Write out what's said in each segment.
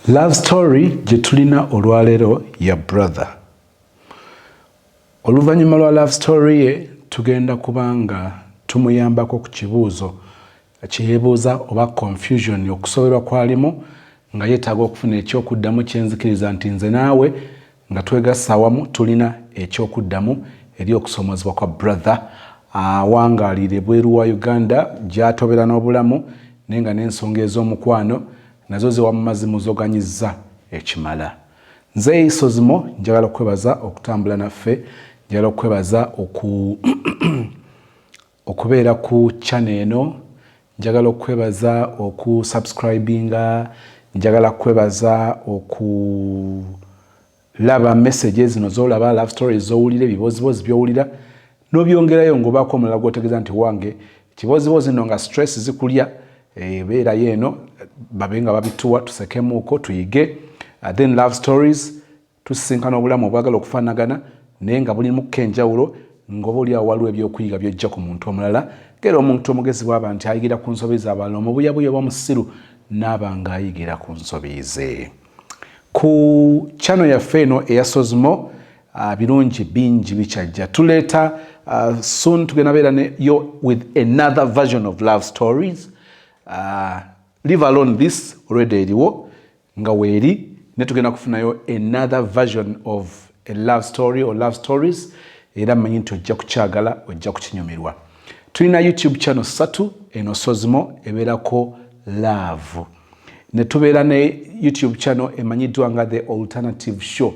Love story gye tulina olwaleero ya brother. Oluvannyuma lwa love story ye tugenda kubanga tumuyambako ku kibuuzo kiyeebuuza oba confusion okusoberwa kwalimu nga yeetaaga okufuna ekyokuddamu kyenzikiriza nti nze naawe nga twegassa awamu tulina ekyokuddamu eri okusomozebwa kwa brother awangaalira ebweru wa Uganda gy'atobera n'obulamu naye nga n'ensonga ez'omukwano nazo ze wamumazimu zoganyizza ekimala. Nze Isozimo njagala okwebaza okutambula naffe, njagala okwebaza okubeera ku channel eno, njagala okwebaza okusubscribinga, njagala kwebaza okulaba messages zino z'olaba, love stories z'owulira, ebibozibozi by'owulira n'obyongerayo ng'obaako omulala gw'otegeeza nti wange kibozibozi nno nga stress zikulya beera yeno babe nga babituwa tusekemuuko tuyige. Then love stories tusisinkana obulamu obwagala okufaanagana naye nga bulimu kenjawulo ng'oba oliawo waliwo ebyokuyiga byojja ku muntu omulala ng'era omuntu omugezi bw'aba nti ayigira ku nsobi z'abalala omubuyabuya oba musiru n'aba ng'ayigira ku nsobi ze. Ku channel yaffe eno eya Sozimo birungi bingi bikyajja tuleeta soon tugenda beera yo with another version of love stories. Leave alone this already eriwo nga weeri ne tugenda kufunayo another version of a love story or love stories era mmanyi nti ojja kukyagala ojja kukinyumirwa. Tulina YouTube channel 3 eno Sozimo ebeerako love ne tubeera ne YouTube channel emanyiddwa nga The Alternative Show.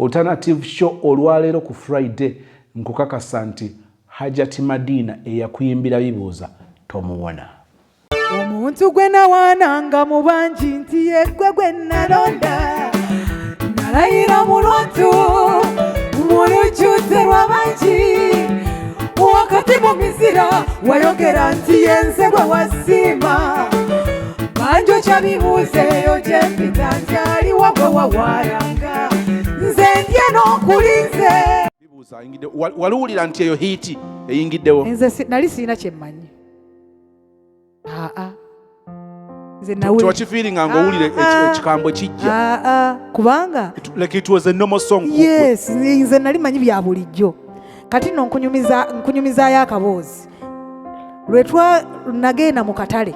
Alternative Show olwaleero ku Friday nkukakasa nti Hajati Madina eyakuyimbira bibuuza tomuwona. Omuntu gwe nawaananga mu bangi nti yeggwe gwe nalonda nalayira mu lwatu mulujjudde lwa bangi wakati mu mizira wayogera nti yenze gwe wasiima banjo kyabibuuzeeyo gye mpita nti aliwo gwe wawaayanga nze ndye n'okulinze. Waliwulira nti eyo hiiti eyingiddewo? Nze nali sirina kyemmanyi. Tewakifiiringa ng'owulira ekikambwe kijja? Kubanga like it was a normal song. Yes, nze nali manyi bya bulijjo kati no nkunyumizaayo akaboozi lwetwa nagenda mu katale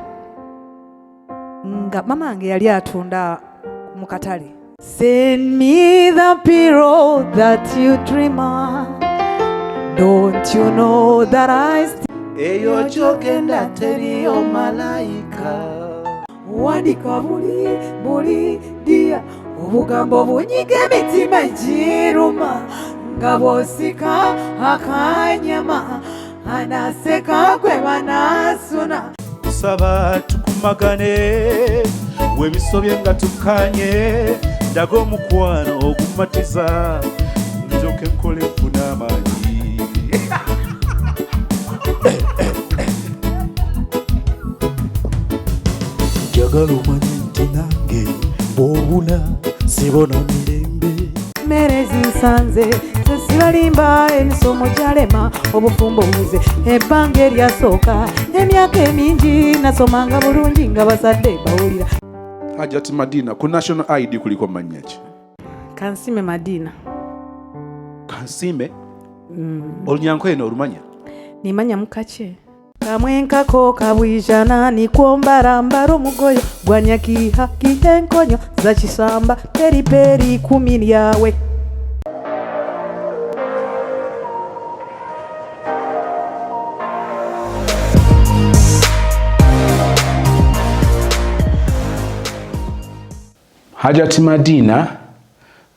nga mama wange yali atunda mu katale. Send me the pillow that you dream of, don't you know that I eyo gyogenda teriyo malayika wandika buli dia obugambo bunyiga emitima giruma nga bw'osika akanyama anaseka gwe banasuna. tusaba tukumagane webisobye nga tukanye ndaga omukwano ogumatiza njoke nkole nfuna amaanyi. njagala omanye nti nange bw'obuna sibona mirembe. mmere zinsanze zesibalimba emisomo gyalema obufumbo buze ebbanga eryasooka emyaka emingi nasomanga bulungi nga bazadde bawulira. Hajati Madina ku national ID kuliko mannya ki? Kansime Madina. Kansime? Olunyankole eno olumanya? Nimanya mukake kamwenkako kabwijana nikwombarambara omugoyo gwanyakiha kihenkonyo za kisamba periperi kumi lyawe. Hajati Madina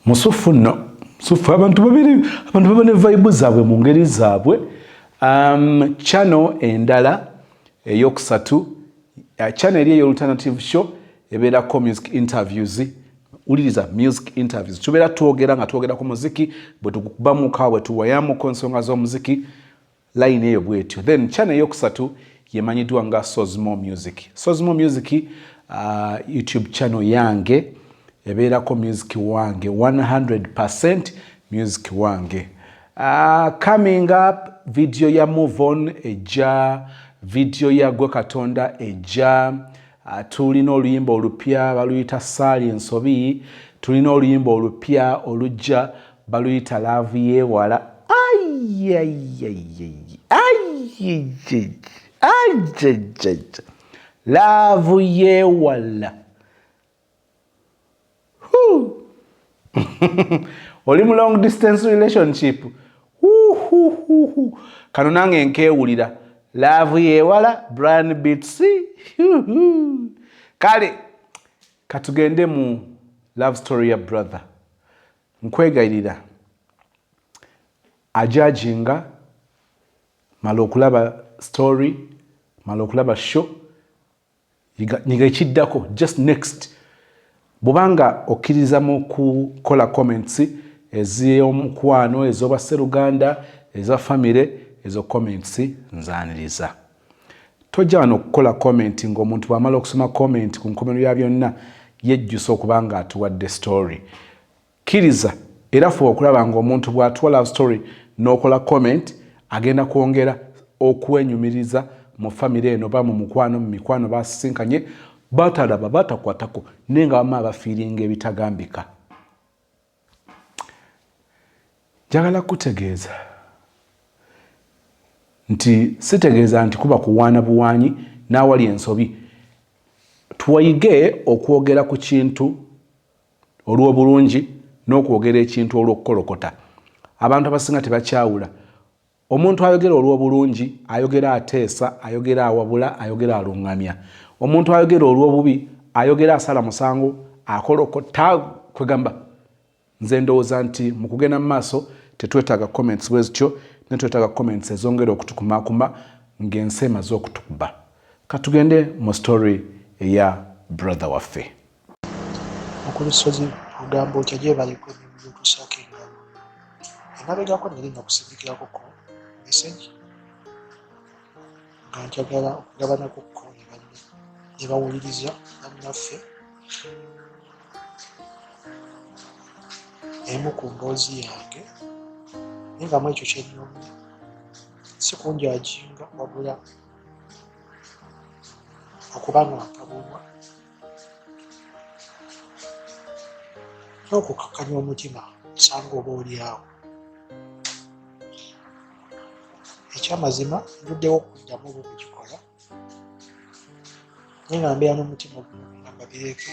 musufu nno musufu abantu baba ne vibe zaabwe mu ngeri zaabwe. Channel endala eyokusatu channel eyo Alternative Show ebeerako music interviews. Uliriza music interviews tubeera twogera nga twogera ku muziki bwe tukubamu ka bwe tuwayamuko ensonga z'omuziki line eyo bwetyo. Then channel eyokusatu yemanyiddwa nga Sozimo Music. Sozimo Music YouTube channel yange ebeerako music wange 100% music wange. Coming up video ya Move On eja, video ya Gwe Katonda eja, tulina oluyimba olupya baluyita Ssaali Ensobi, tulina oluyimba olupya olujja baluyita Laavu Yeewala. Laavu Yeewala. Oli mu long distance relationship. Kano nange nkeewulira Laavu Yeewala, Brian Beats. Kale katugende mu love story ya brother. Nkwegayirira ajajinga mala okulaba story, mala okulaba show, nyiga ekiddako just next. Bubanga okkiriza mu kukola comments ez'omukwano, ez'oba Sseruganda, eza family, ezo comments nzaaniriza. Tojja wano okukola comment ng'omuntu bw'amala okusoma comment ku nkomerero ya byonna yejjusa okuba nga atuwadde story. Kkiriza era fuba okulaba ng'omuntu bw'atuwa love story n'okola comment agenda kwongera okwenyumiriza mu family eno oba mu mukwano, mu mikwano basisinkanye, batalaba batakwatako naye nga bamala bafiiringa ebitagambika. Njagala kutegeeza nti sitegeeza nti kuba kuwaana buwaanyi n'awali ensobi. Twayige okwogera ku kintu olw'obulungi n'okwogera ekintu olw'okukolokota. Abantu abasinga tebakyawula. Omuntu ayogera olw'obulungi ayogera ateesa, ayogera awabula, ayogera alungamya. Omuntu ayogera olw'obubi ayogera asala musango, akolokota kwegamba. Nze ndowooza nti mu kugenda mu maaso tetwetaaga comments bwezityo, ne twetaaga comments ezongera okutukumakuma ng'ensi emaze okutukuba. Katugende mu story eya brother waffe. Okulusozi ogamba otya gye baliko n'otusaako engalo. Emabegako nali nakusindikirako ko message nga njagala okugabanako ko ne bawuliriza bannaffe emu ku mboozi yange naye nga mu ekyo kyennyumya si kunjajinga wabula okuba nga nkabulwa n'okukakkanya omutima osanga oba oli awo. Ekyamazima njuddewo okuddamu oba okugikola naye nga mbeera n'omutima ogugamba bireke.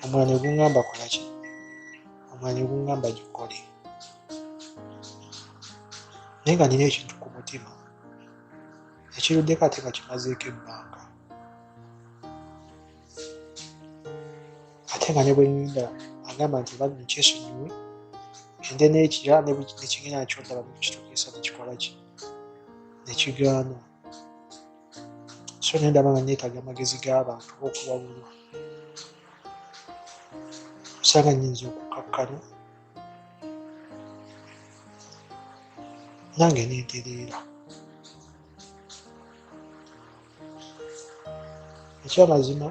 Omwana ne gungamba kola ki, omwana ne gungamba gikole, naye nga nina ekintu ku mutima ekiruddeko ate nga kimazeeko ebbanga. Ate nga ne bwe nninda agamba nti oba nekyesonyiwe ende n'ekira nekigenda nakyondaba nekituukisa nekikola ki nekigaana. So nendaba nga neetaaga amagezi g'abantu okuwabulwa. Osanga nnyinza okukakkana nange nentereera. Ekyamazima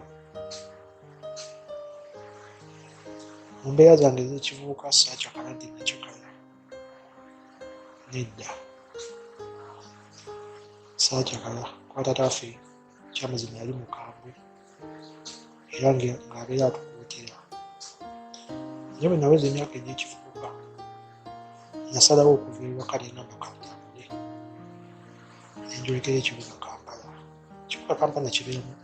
mu mbeera zange ez'ekivubuka saakyakala ndi nakyakala. Nedda saakyakala kuba taata waffe ekyamazima yali mukambwe era ng'abeera atukuutira. Naye bwe naweza emyaka egy'ekivubuka nasalawo okuva ewaka ne ngamba kantambule ne njolekera ekibuga Kampala. Ekibuga Kampala kibeeramu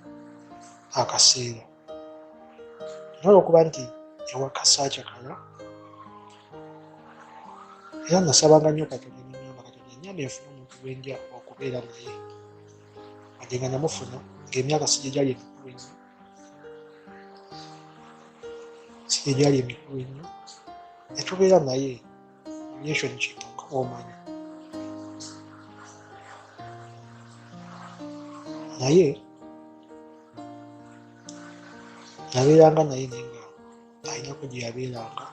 akaseera naye olw'okuba nti ewaka saakyakala era nasabanga nnyo Katonda neŋŋamba Katonda nnyambe nfune omuntu gwenja okubeera naye wadde nga namufuna ng'emyaka si gye gyali emikulu ennyo, si gye gyali emikulu ennyo, ne tubeera naye relation kintu nga bw'omanyi. Naye nabeeranga naye naye nga alinako gye yabeeranga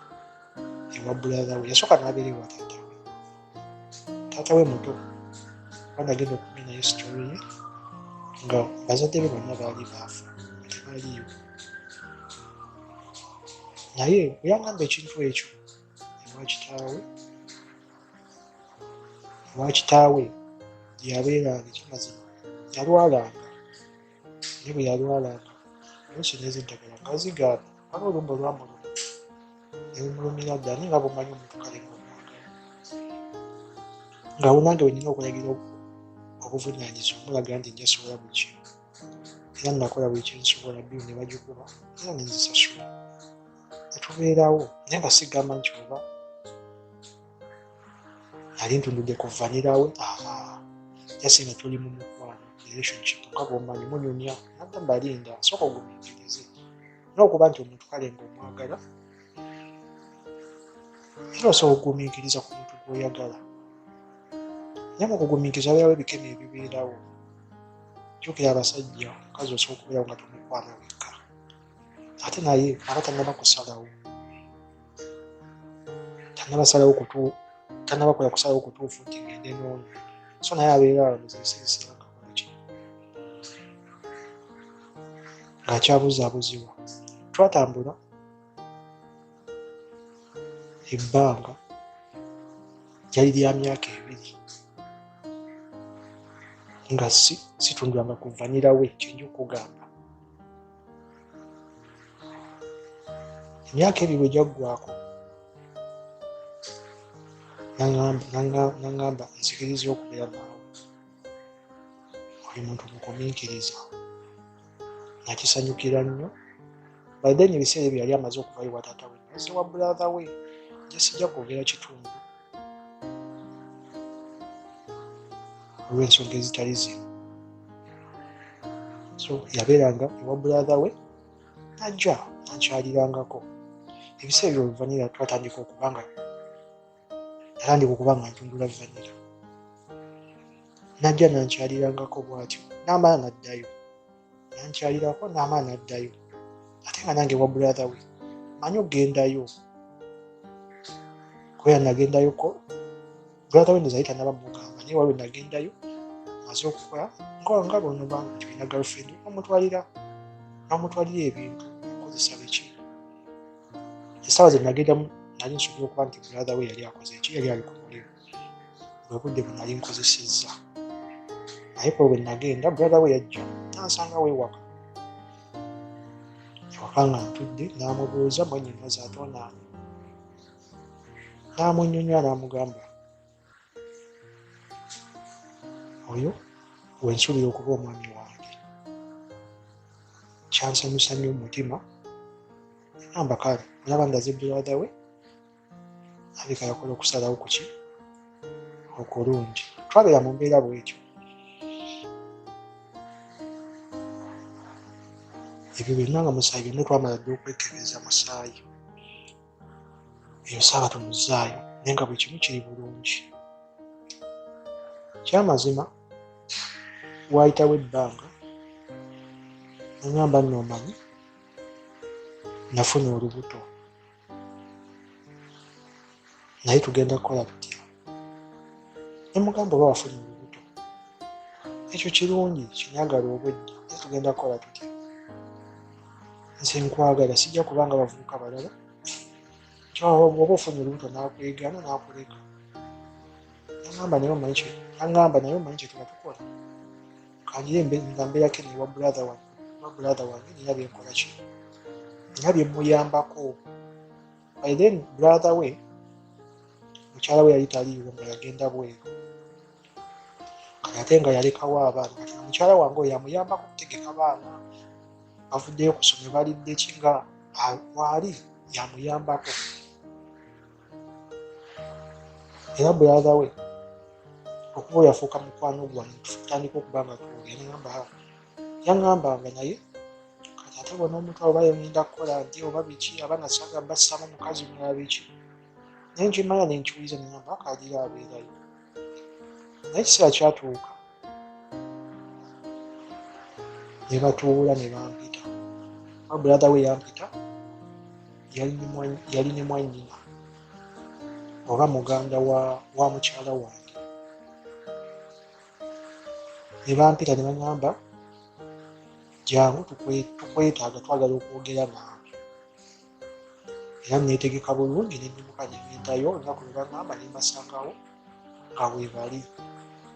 ewa brother we. Yasooka n'abeera ewa taata we. Taata we muto kuba nagenda okumenya naye story ye nga bazadde be bonna baali baafa tebaliiwo. Naye bwe yangamba ekintu ekyo ewa kitaawe gye yabeeranga ekyamazima yalwalanga naye bwe yalwalanga ensi n'eziddagala nga zigaana wali olumba olwamuluma nebimulumira ddala naye nga bumanyi omuntu kale ngaomwagala ngaawo nange wenina okulagira obuvunaanyizibwa omulaga nti njasobola buli kimu era nakola buli kyensobola biru ne bagikuba era nenzisasula netubeerawo naye nga sigamba nti oba ali ntundudde kuvanirawe yasinga tuli mu mukwano relationship nga bwomanyi munyumya nadda mbalinda sooka ogumiikirize n'okuba nti omuntu kale ngaomwagala era osobola okugumiikiriza ku muntu gw'oyagala naye mu kugumiikiriza beerawo ebikemo ebibeerawo jjukira abasajja omukazi osobola okubeerawo nga tomukwana wekka ate naye aba tannaba kusalawo tannabakola kusalawo kutuufu nti ngende n'ono so naye abeera muzibisirisira nga kolaki ng'akyabuzaabuzibwa twatambula ebbanga lyali lya myaka 2 nga situndulanga kuvanirawe kyenja okugamba emyaka 2 bwe gyaggwako nangamba nzikiriza okubeera naawe oli muntu mukumiikiriza nakisanyukira nnyo by then ebiseera ebyo yali amaze okuvayo wa taata we naze wa brother we nje sijja kwogera kitundu olw'ensonga ezitali zimu so yabeeranga ewa brother we najja nankyalirangako ebiseera ebyo oluvannyira twatandika okubanga ntundula vanira najja nankyalirangako bwatyo n'amaana naddayo nankyalirako n'amaana naddayo ate nga nange wa brother we manyi okugendayo kubera nagendayoko brother we ndoza tanaba mugamba naye waliwo nagendayo maze okukola nga bono banga nti olina girlfriend n'omutwalira ebintu okozesa biki essaawa ze nagendamu nali nsobola okuba nti brother we yali akoze eki yali ali ku mulimu bwe budde bwe nali nkozesezza naye bwe nagenda brother we yajja nansanga wewaka ewaka nga ntudde n'amubuuza mwennyina zaatonaani n'amunnyonnyola n'amugamba oyo wensuubira okuba omwami wange kyansanyusa nnyo mu mutima namba kale olaba ndaze brother we abika yakola okusalawo kuki okulungi twabeera mu mbeera bwetyo ebyo byonna nga musaayi byonna twamala dde okwekebeza musaayi eyo saaba tumuzaayo naye nga buli kimu kiri bulungi kyamazima waayitawo ebbanga nangamba noomanyi nafuna olubuto naye tugenda kukola tutya ne mugamba oba wafuna olubuto ekyo kirungi kinyagala obwedda naye tugenda kukola tutya nze nkwagala sijja kubanga bavubuka balala oba ofuna olubuto nakwegaana nakuleka nangamba naye omanyi kyetuba tukola kanjire nga mbeerako newa brother wange nina byenkola ki nina byemuyambako by then brother we mukyala we yali taliiwo nga yagenda bweru ate nga yalekawo abaana kati mukyala wange oyo yamuyambako okutegeka baana bavuddeyo kusome balidde ki nga waali yamuyambako era brother we okuba yafuuka mukwano gwange tutandika okuba nga tuwulira yaŋŋambanga naye kati ate bona omuntu oba yongenda kukola nti oba biki abaana saga bassaamu omukazi mulala biki naye nkimanya nenkiwuliza neŋŋamba akagira abeerayo naye ekiseera kyatuuka ne batuula ne bampita brother we yampita yali ne mwannyina oba muganda wa mukyala wange ne bampita ne baŋŋamba jangu tukwetaaga twagala okwogera naawe era neetegeka bulungi nennimuka negendayo olunaku lwe baŋŋamba ne mbasangawo nga weebali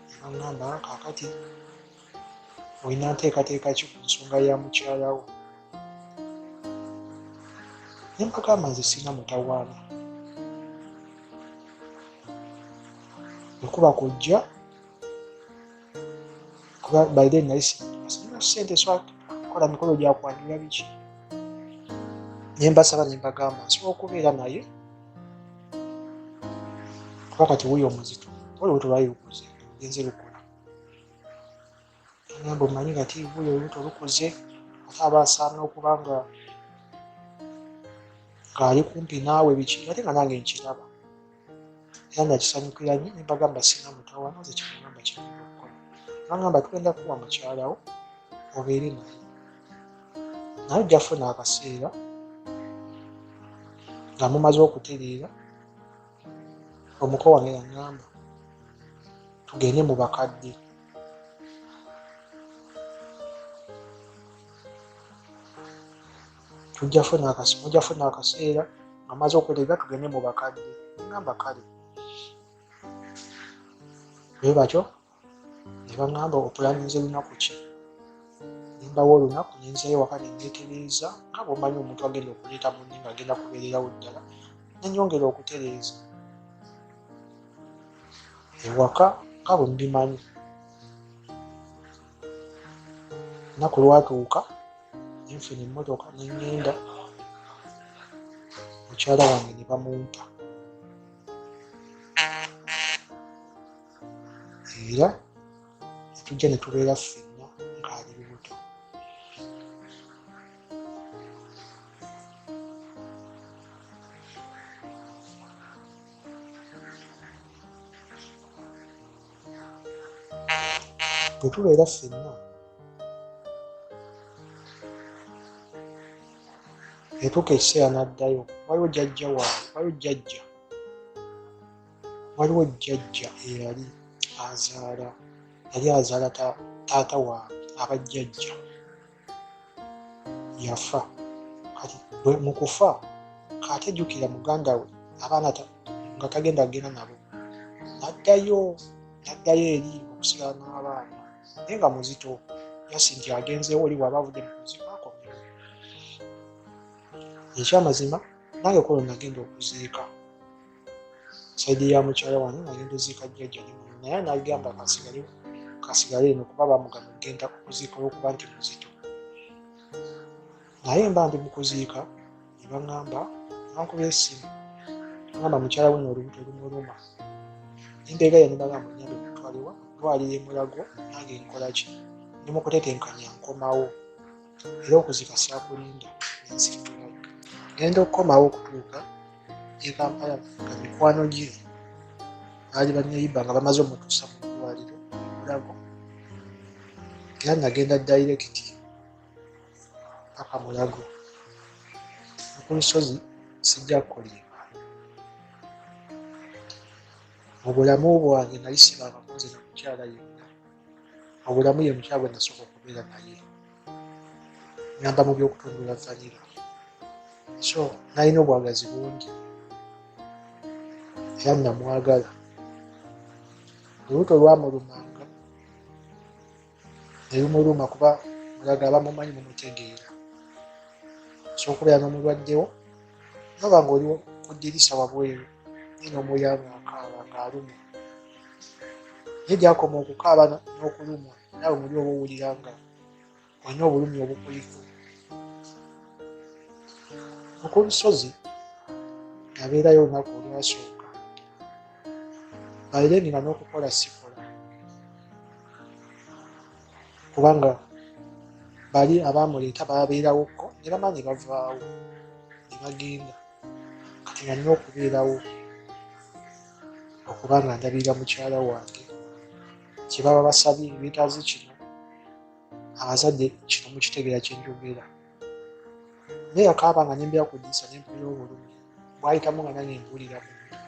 ne baŋŋamba kakati olina nteekateeka ki ku nsonga ya mukyala wo? Ne mbagamba nze sirina mutawaana, ekuba kujja kuba by then nali sirina ssente kola mikolo gyakwandira biki, ne mbasaba ne mbagamba nsobola okubeera naye kuba kati wuyo omuzito olubuto lwali lukuze genze lukola. Ngamba omanyi kati wuyo olubuto lukuze ate aba asaana okuba ng'ali kumpi naawe biki, ate nga nange nkiraba era nakisanyukira nnyo. Ne mbagamba sirina mutawaana, nze kyemugamba kyegenda okukola. Bangamba tugenda kuwa mukyala wo obeere naye, naye ojja kufuna akaseera nga mumaze okutereera. Omuko wange yaŋŋamba tugende mu bakadde, mujja funa akaseera nga maze okutereera tugende mu bakadde. Ngamba kale bwe batyo ne baŋŋamba opulaninze lunaku ki? Ne mbawa olunaku ne nzeeyo waka ne neetereeza nga bw'omanyi omuntu agenda okuleeta munne ng'agenda kubeererawo ddala, ne nyongera okutereeza ewaka nga bwe mbimanyi. Olunaku lwatuuka ne nfuna emmotoka ne ŋŋenda, mukyala wange ne bamumpa era ne tujja ne tubeera ffenna ng'ali lubuto. Bwe tubeera ffenna etuuka ekiseera n'addayo, waliwo jjajja eyali azaala taata wange abajjajja, yafa. Kati mu kufa kaatejjukira muganda we abaana nga tagenda nabo, n'addayo eri okusigala n'abaana, naye nga muzito yasi nti agenzeewo oli bw'aba avudde mu kuzika akomyewo. Ekyamazima nange kulo nagenda okuziika saidi ya mukyala wange, nagenda oziika jjajja ne mwana, naye n'agamba kasigale eno kuba bamugamba ogenda kuziika olw'okuba nti muzito. Naye mba ndi mu kuziika ne baŋŋamba, bankuba essimu, baŋŋamba mukyala we n'olubuto lumuluma. Nembeegaya ne bagamba onnyambe mutwalewa ddwaliro e Mulago, nange nkola ki? Ndi mu kutetenkanya nkomawo, era okuziika saakulinda nensitulayo. Ngenda okukomawo okutuuka e Kampala nga mikwano gye baali banneeyibba nga bamaze omutuusa mu ddwaliro e Mulago, era nagenda dayirekiti paka Mulago. Ku lusozi sijja kukolimba. Mu bulamu bwange nali sibanga nkoze na mukyala yenna, obulamu ye mukyala gwe nasooka okubeera naye, ngamba mu by'okutundula vanira. So nalina obwagazi bungi era namwagala. Olubuto lwamulumanga ne lumuluma kuba mulaga abamumanyi mumutegeera. So okubeera n'omulwaddewo noba ng'oli ku ddirisa wabweru naye n'omuyanga akaaba ng'alumwa, naye gyakoma okukaaba n'okulumwa naawe muli oba owulira nga olina obulumi obukuliko. Ku lusozi nabeerayo olunaku olwasooka, balire nga n'okukola sikola kubanga bali abaamuleeta babeerawokko ne bamanyi bavaawo ne bagenda. Kati nga nina okubeerawo okuba nga ndabirira mukyala wange kye baba basabye ebyetaazi kino, abazadde kino mukitegeera kye njogera. Naye akaaba nga nembeera ku ddirisa ne mpulira obulumi, bwayitamu nga nange mbuulira munda.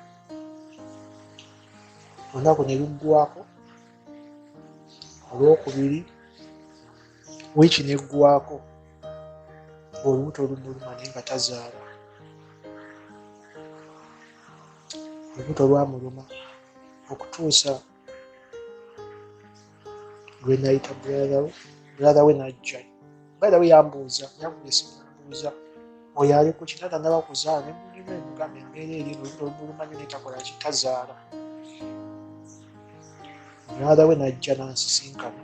Olunaku ne luggwako, olwokubiri wiiki neggwako, olubuto lumuluma naye nga tazaala. Olubuto lwamuluma okutuusa lwe nayita bulalawo brother we najja brother we yambuuza oyo ali ku kitanda naba kuzaala ne mulimu emugamba embeera eri olulumanyi netakola kitazaala. Brother we najja nansisinkana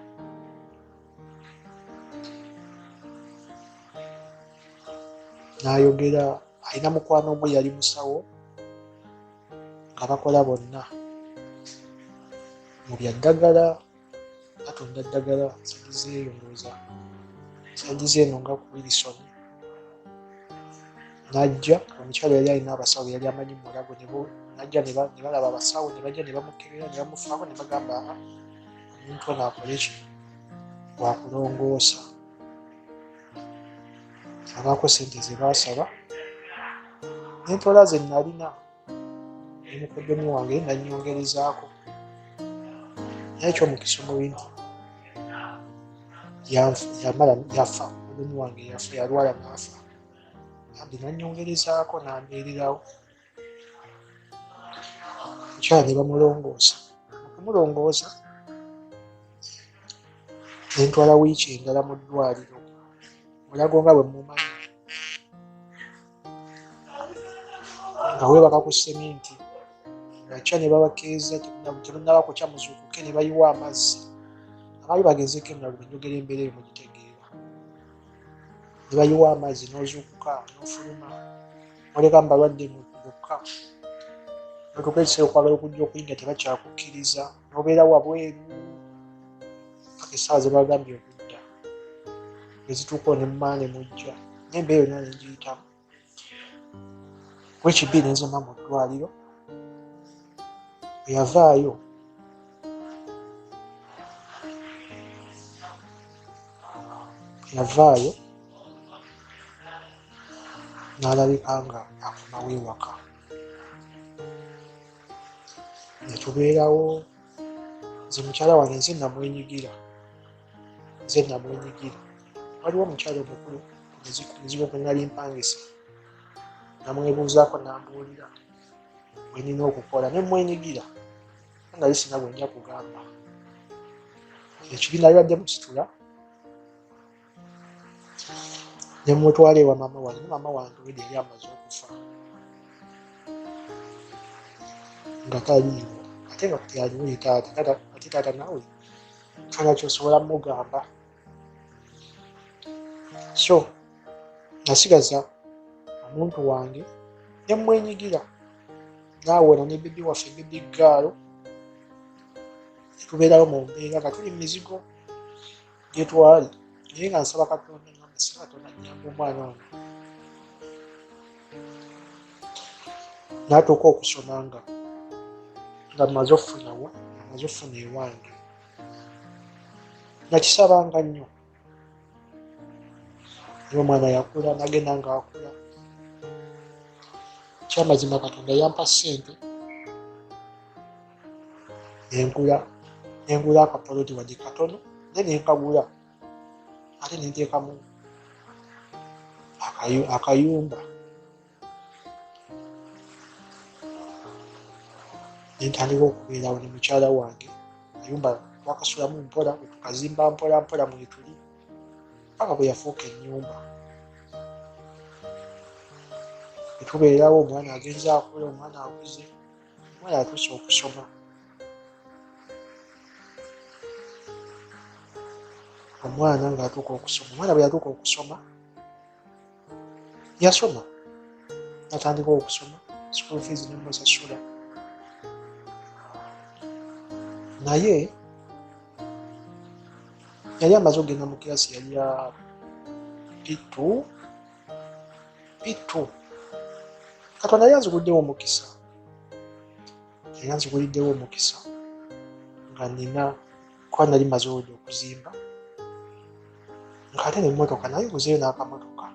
n'ayogera, alina mukwano gwe yali musawo nga bakola bonna mu bya ddagala, batunda ddagala saidi zeeno nga ku Wilson. Najja omukyalo yali alina abasawo yali amanyi mulago, najja ne balaba abasawo ne bajja ne bamukebera ne bamufaako ne bagamba omuntu ono akole ki wakulongoosa. Abaako sente ze baasaba n'entola ze nalina nemukoddomi wange nanyongerezaako, naye ekyomukisa omubi nti yamala yafa, mukoddomi wange yafa, yalwala n'afa, ambi nanyongerezaako n'ambeererawo. Mukyala ne bamulongoosa, okumulongoosa nentwala wiiki endala mu ddwaliro, mulago nga bwe mumanyi nga weebaka ku seminti, ngakya ne babakeeza temunnaba kukya muzuukuke ne bayiwa amazzi. Abaali bagezeko emulago enjogera embeera eyo mugitegeera, ne bayiwa amazzi n'ozuukuka n'ofuluma oleka mubalwadde mukka notuka ekiseera okwagala okujja okuyinga tebakyakukkiriza, n'obeera wabweru paka essaawa ze bagambye okudda ezituuka ne mumaane mujja, n'embeera yonna negiyitamu. Wekibbiri nenzoma mu ddwaliro, bwe yavaayo n'alabika nga akomawo ewaka. Ne tubeerawo, nze mukyala wange nze namwenyigira. Waliwo omukyala omukulu ku muzigo gwe nali mpangisa, namwebuuzaako n'ambuulira bwe nina okukola, ne mwenyigira nali sina bwe nja kugamba. Ekibi nali badde musitula ne mutwala ewa maama wange, ne maama wange wedi yali amaze okufa nga taliiwo, ate nga yaliwo ye taata, ate taata naawe kyona kyosobola mugamba. So nasigaza omuntu wange ne mwenyigira, naawona ne bebi waffe bebi gaalo, tubeerawo mu mbeera nga tuli mizigo gye twali, naye nga nsaba Katonda ngambasaba Katonda nnyamba omwana ono. N'atuuka okusoma nga mmaze okufuna ewange, nakisabanga nnyo. Naye omwana yakula, nagenda ng'akula. Kyamazima Katonda yampa ssente nengula akapoloti wadde katono, naye nenkagula ate nenteekamu akayumba, nentandika okubeerawo ne mukyala wange. Akayumba twakasulamu mpola, tukazimba mpola mpola mwetuli paka bwe yafuuka ennyumba. Tubeerawo, omwana agenza akula, omwana akuze, omwana atuuse okusoma. Omwana ng'atuuka okusoma, omwana bwe yatuuka okusoma yasoma, natandika okusoma, school fees ne musasula. Naye yali amaze okugenda mu kirasi, yali ya P2. Katonda yali anziguliddewo omukisa nga nina kuba nali maze oludde okuzimba, nga ate n'emmotoka naye nguzeeyo n'akamotoka,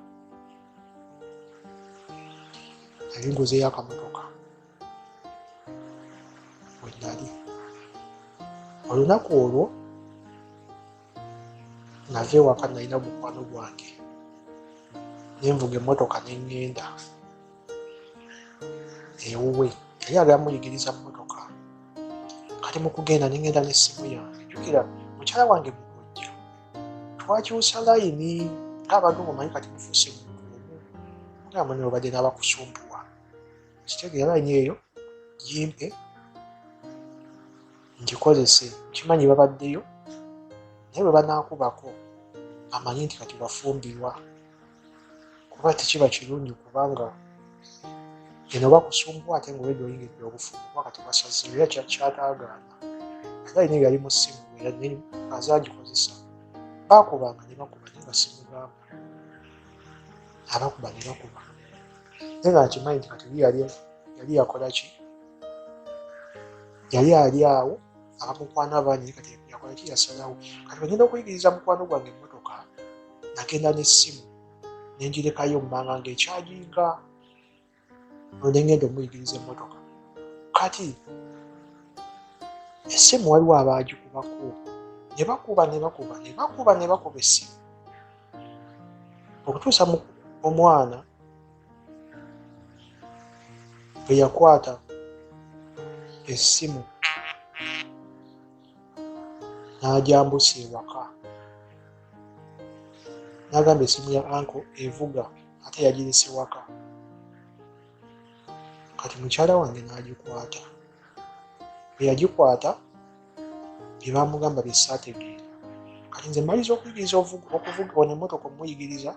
we nali. Olunaku olwo nava ewaka, nalina mukwano gwange, nenvuga emmotoka neŋŋenda ewuwe. Yali agala muyigiriza mmotoka, kati mu kugenda neŋŋenda n'essimu yange. Jjukira mukyala wange mugojja, twakyusa layini ng'abantu ng'omanyi kati mufuuse muntu omu ngamba ne obadde n'abakusumbuwa kitegeera layini eyo gimpe ngikozese kimanyi babaddeyo naye bwe banaakubako amanyi nti kati bafumbirwa kuba tekiba kirungi kubanga eno bakusumbuwa ate ngaolwedde oyingidde obufumbo kuba kati basazeeyo era kyataagaana layini yali mu ssimu era azagikozesa baakubanga ne bakuba naye nga simugamba abakuba ne bakuba naye nga nkimanyi nti kati yali yakola ki yali ali awo abamukwano abanyi kati yakola ki yasalawo kati bagenda okuyigiriza mukwano gwange emmotoka nagenda n'essimu nenjirekayo mmanga ng'ekyaginga nengenda omuyigiriza emmotoka kati essimu waliwo abaagikubako ne bakuba essimu okutuusa omwana bwe yakwata essimu n'agyambusa ewaka n'agamba essimu ya anko evuga ate yagirese waka kati mukyala wange n'agikwata bwe yagikwata bye bamugamba bye saategeera kati nze maliza okuyigiriza okuvuga ono emmotoka omuyigiriza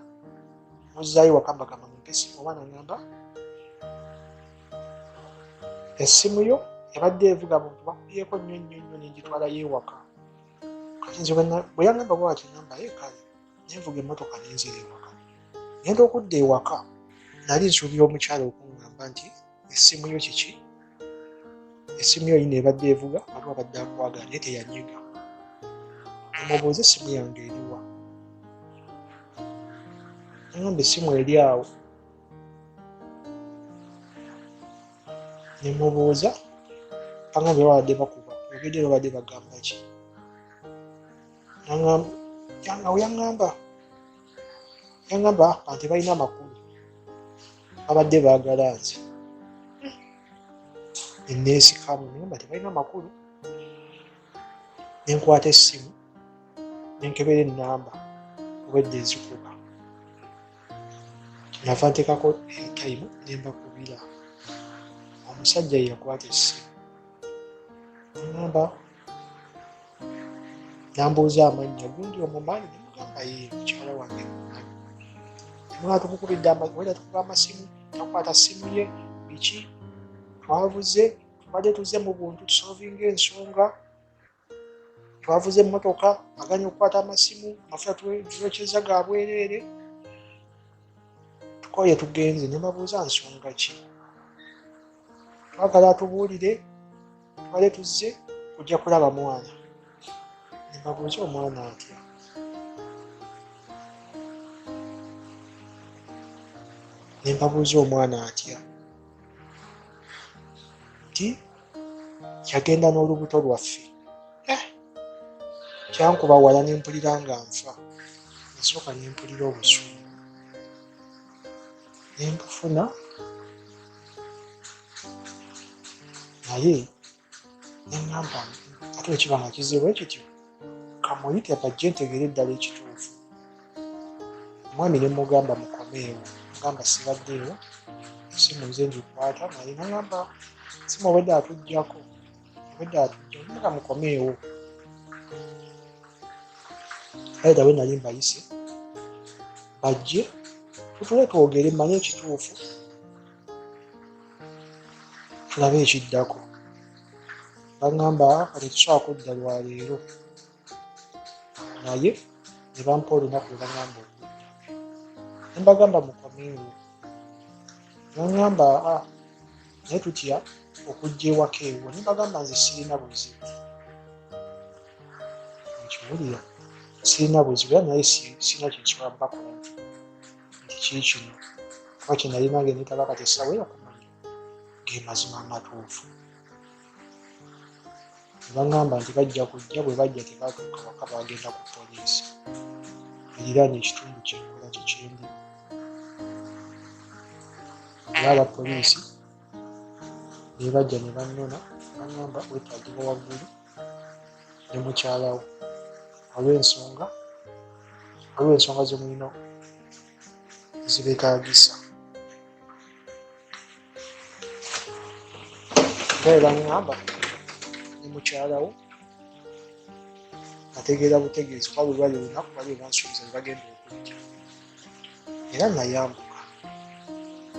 muzzaayo waka mbagamba mumpe essimu omwana ngamba essimu yo ebadde evuga muntu bakubyeko nnyo nengitwalayo ewaka kati nze bwe yangamba bwati ngamba kale nenvuga emmotoka nenzira ewaka ngenda okudda ewaka nali nsuubira omukyala okuŋŋamba nti essimu yo kiki essimu yo yina ebadde evuga waliwo abadde akwagala naye teyanyiga nemubuuza essimu yange eriwa nengamba essimu eri awo nemubuuza baŋambe babadde bakuba ogedde babadde bagamba ki yaŋŋamba anti balina amakulu babadde baagala nze enneesikamu nengamba tebalina makulu nenkwata essimu nenkebera ennamba obwedde ezikuba nava nteekako etayimu nembakubira omusajja ye yakwata essimu nengamba nambuuza amannya gundi omumanyi nemugamba ye mukyala wange mumanyi nemwala tumukubidde wera tukuba amasimu takwata ssimu ye biki twavuze tubadde tuzze mu buntu tusolvinga ensonga twavuze emmotoka aganya okukwata amasimu amafuta tuwekyeza ga bwereere tukoye tugenze nebabuuza nsonga ki twagala atubuulire tubadde tuzze kujja kulaba mwana nebabuuza omwana atya nembabuuza omwana atya nti yagenda n'olubuto lwaffe kyankuba wala nempulira nga nfa nsooka nempulira obusungu nempufuna naye neŋŋamba ate wekiba nga kizibu ekityo kamuyite bajje ntegere eddala ekituufu omwami nemugamba mukomeewo mugamba sibaddeewo essimu nze ngikwata naye naŋŋamba simu obwedde atuggyako nga mukomeewo kale dawe nali mbayise bajje tutule twogere manye ekituufu tulabe ekiddako baŋŋamba kati tusobola kudda lwaleero naye ne bampa olunaku lwe baŋŋamba okudda nembagamba mukomeewo baŋŋamba naye tutya okujja ewaka ewo nembagamba nze sirina buzibu nkiwulira sirina buzibu era naye sirina kyensobola bakola nti kiri kino kuba kyenalina netaba kati essawa eyokumanya gemazima amatuufu nebaŋŋamba nti bajja kujja bwe bajja tebatuuka waka bagenda ku poliisi eriraanye ekitundu kyenkola kikyendi era abapoliisi nebajja ne bannona baŋŋamba wetagibwa waggulu ne mukyalawo olw'ensonga waliwo ensonga zemulina zibeetaagisa. Ngaye baŋŋamba ne mukyalawo ategeera butegeezi kuba bwe bali olunaku bali bansuubiza bwe bagenda okujja. Era nayambuka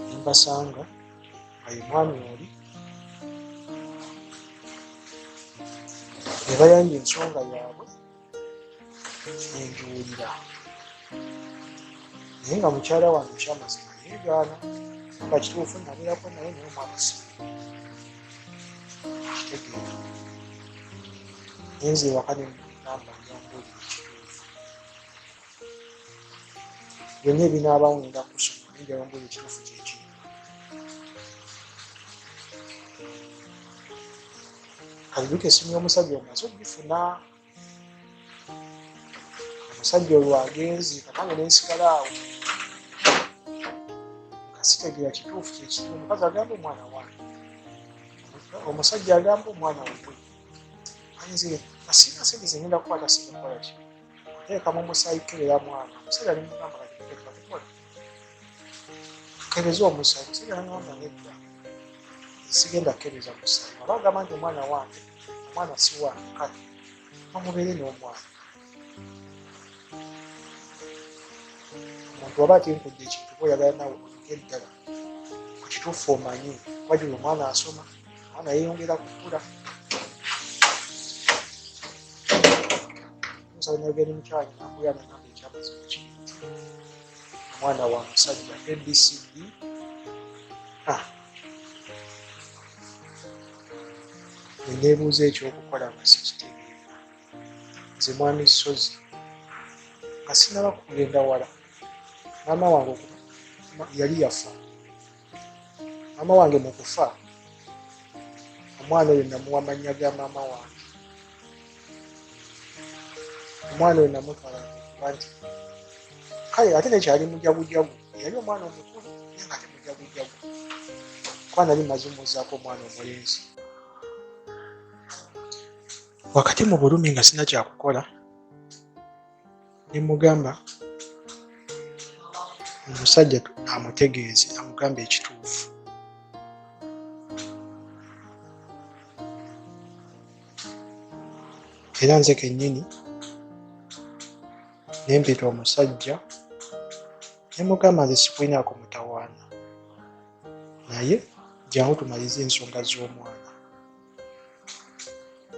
ne mbasanga nga ye mwami oli ne bayanja ensonga yaabwe nengiwulira. Naye nga mukyala wange ekyamazima yeegaana nga kituufu nabeerako naye naye omwana kitegeera. Nze ewaka ne mugamba ngambuulira ekituufu. Byonna ebinaabaawo ngenda kusoma nenjala mbuulira ekituufu kyeki. Kaliduka essimu y'omusajja omaze ogifuna. Omusajja olwo agenzi katange nensigala awo nga sitegeera kituufu kyekiri. Omukazi agamba omwana wange, omusajja agamba omwana wagwe, nze asina sente zengenda kukwata singa kukola ki oteekamu omusaayi kebera mwana. Omusajja nemugamba katikola kebeza omusaayi. Omusajja nagamba nedda sigenda kukebeza musaayi. Aba agamba nti omwana wange, omwana si wange, kale bamubeere n'omwana. Omuntu waba atenkudde ekintu oyagala nawe otuke ddala ku kituufu omanyi wajula omwana asoma, omwana yeeyongera kukula. Omusajja nagenda mukyala nambuulira nagamba ekyamazima kiri nti omwana wa musajja ABCD. Neneebuuza ekyokukola nga sikitegeera. Nze mwami Sozi nga sinaba kugenda wala. Maama wange yali yafa. Maama wange mu kufa omwana oyo namuwa amannya ga maama wange. Omwana oyo namutwala kuba nti kale ate nekyali mujagujagu. Yali omwana omukulu naye nga ate mujagujagu kuba nali maze mmuzaako omwana omulenzi. Wakati mu bulumi nga sina kyakukola ne mugamba omusajja amutegeeze amugambe ekituufu. Era nze kennyini ne mpita omusajja ne mugamba nze sikulinaako mutawaana, naye jangu tumalize ensonga z'omwana.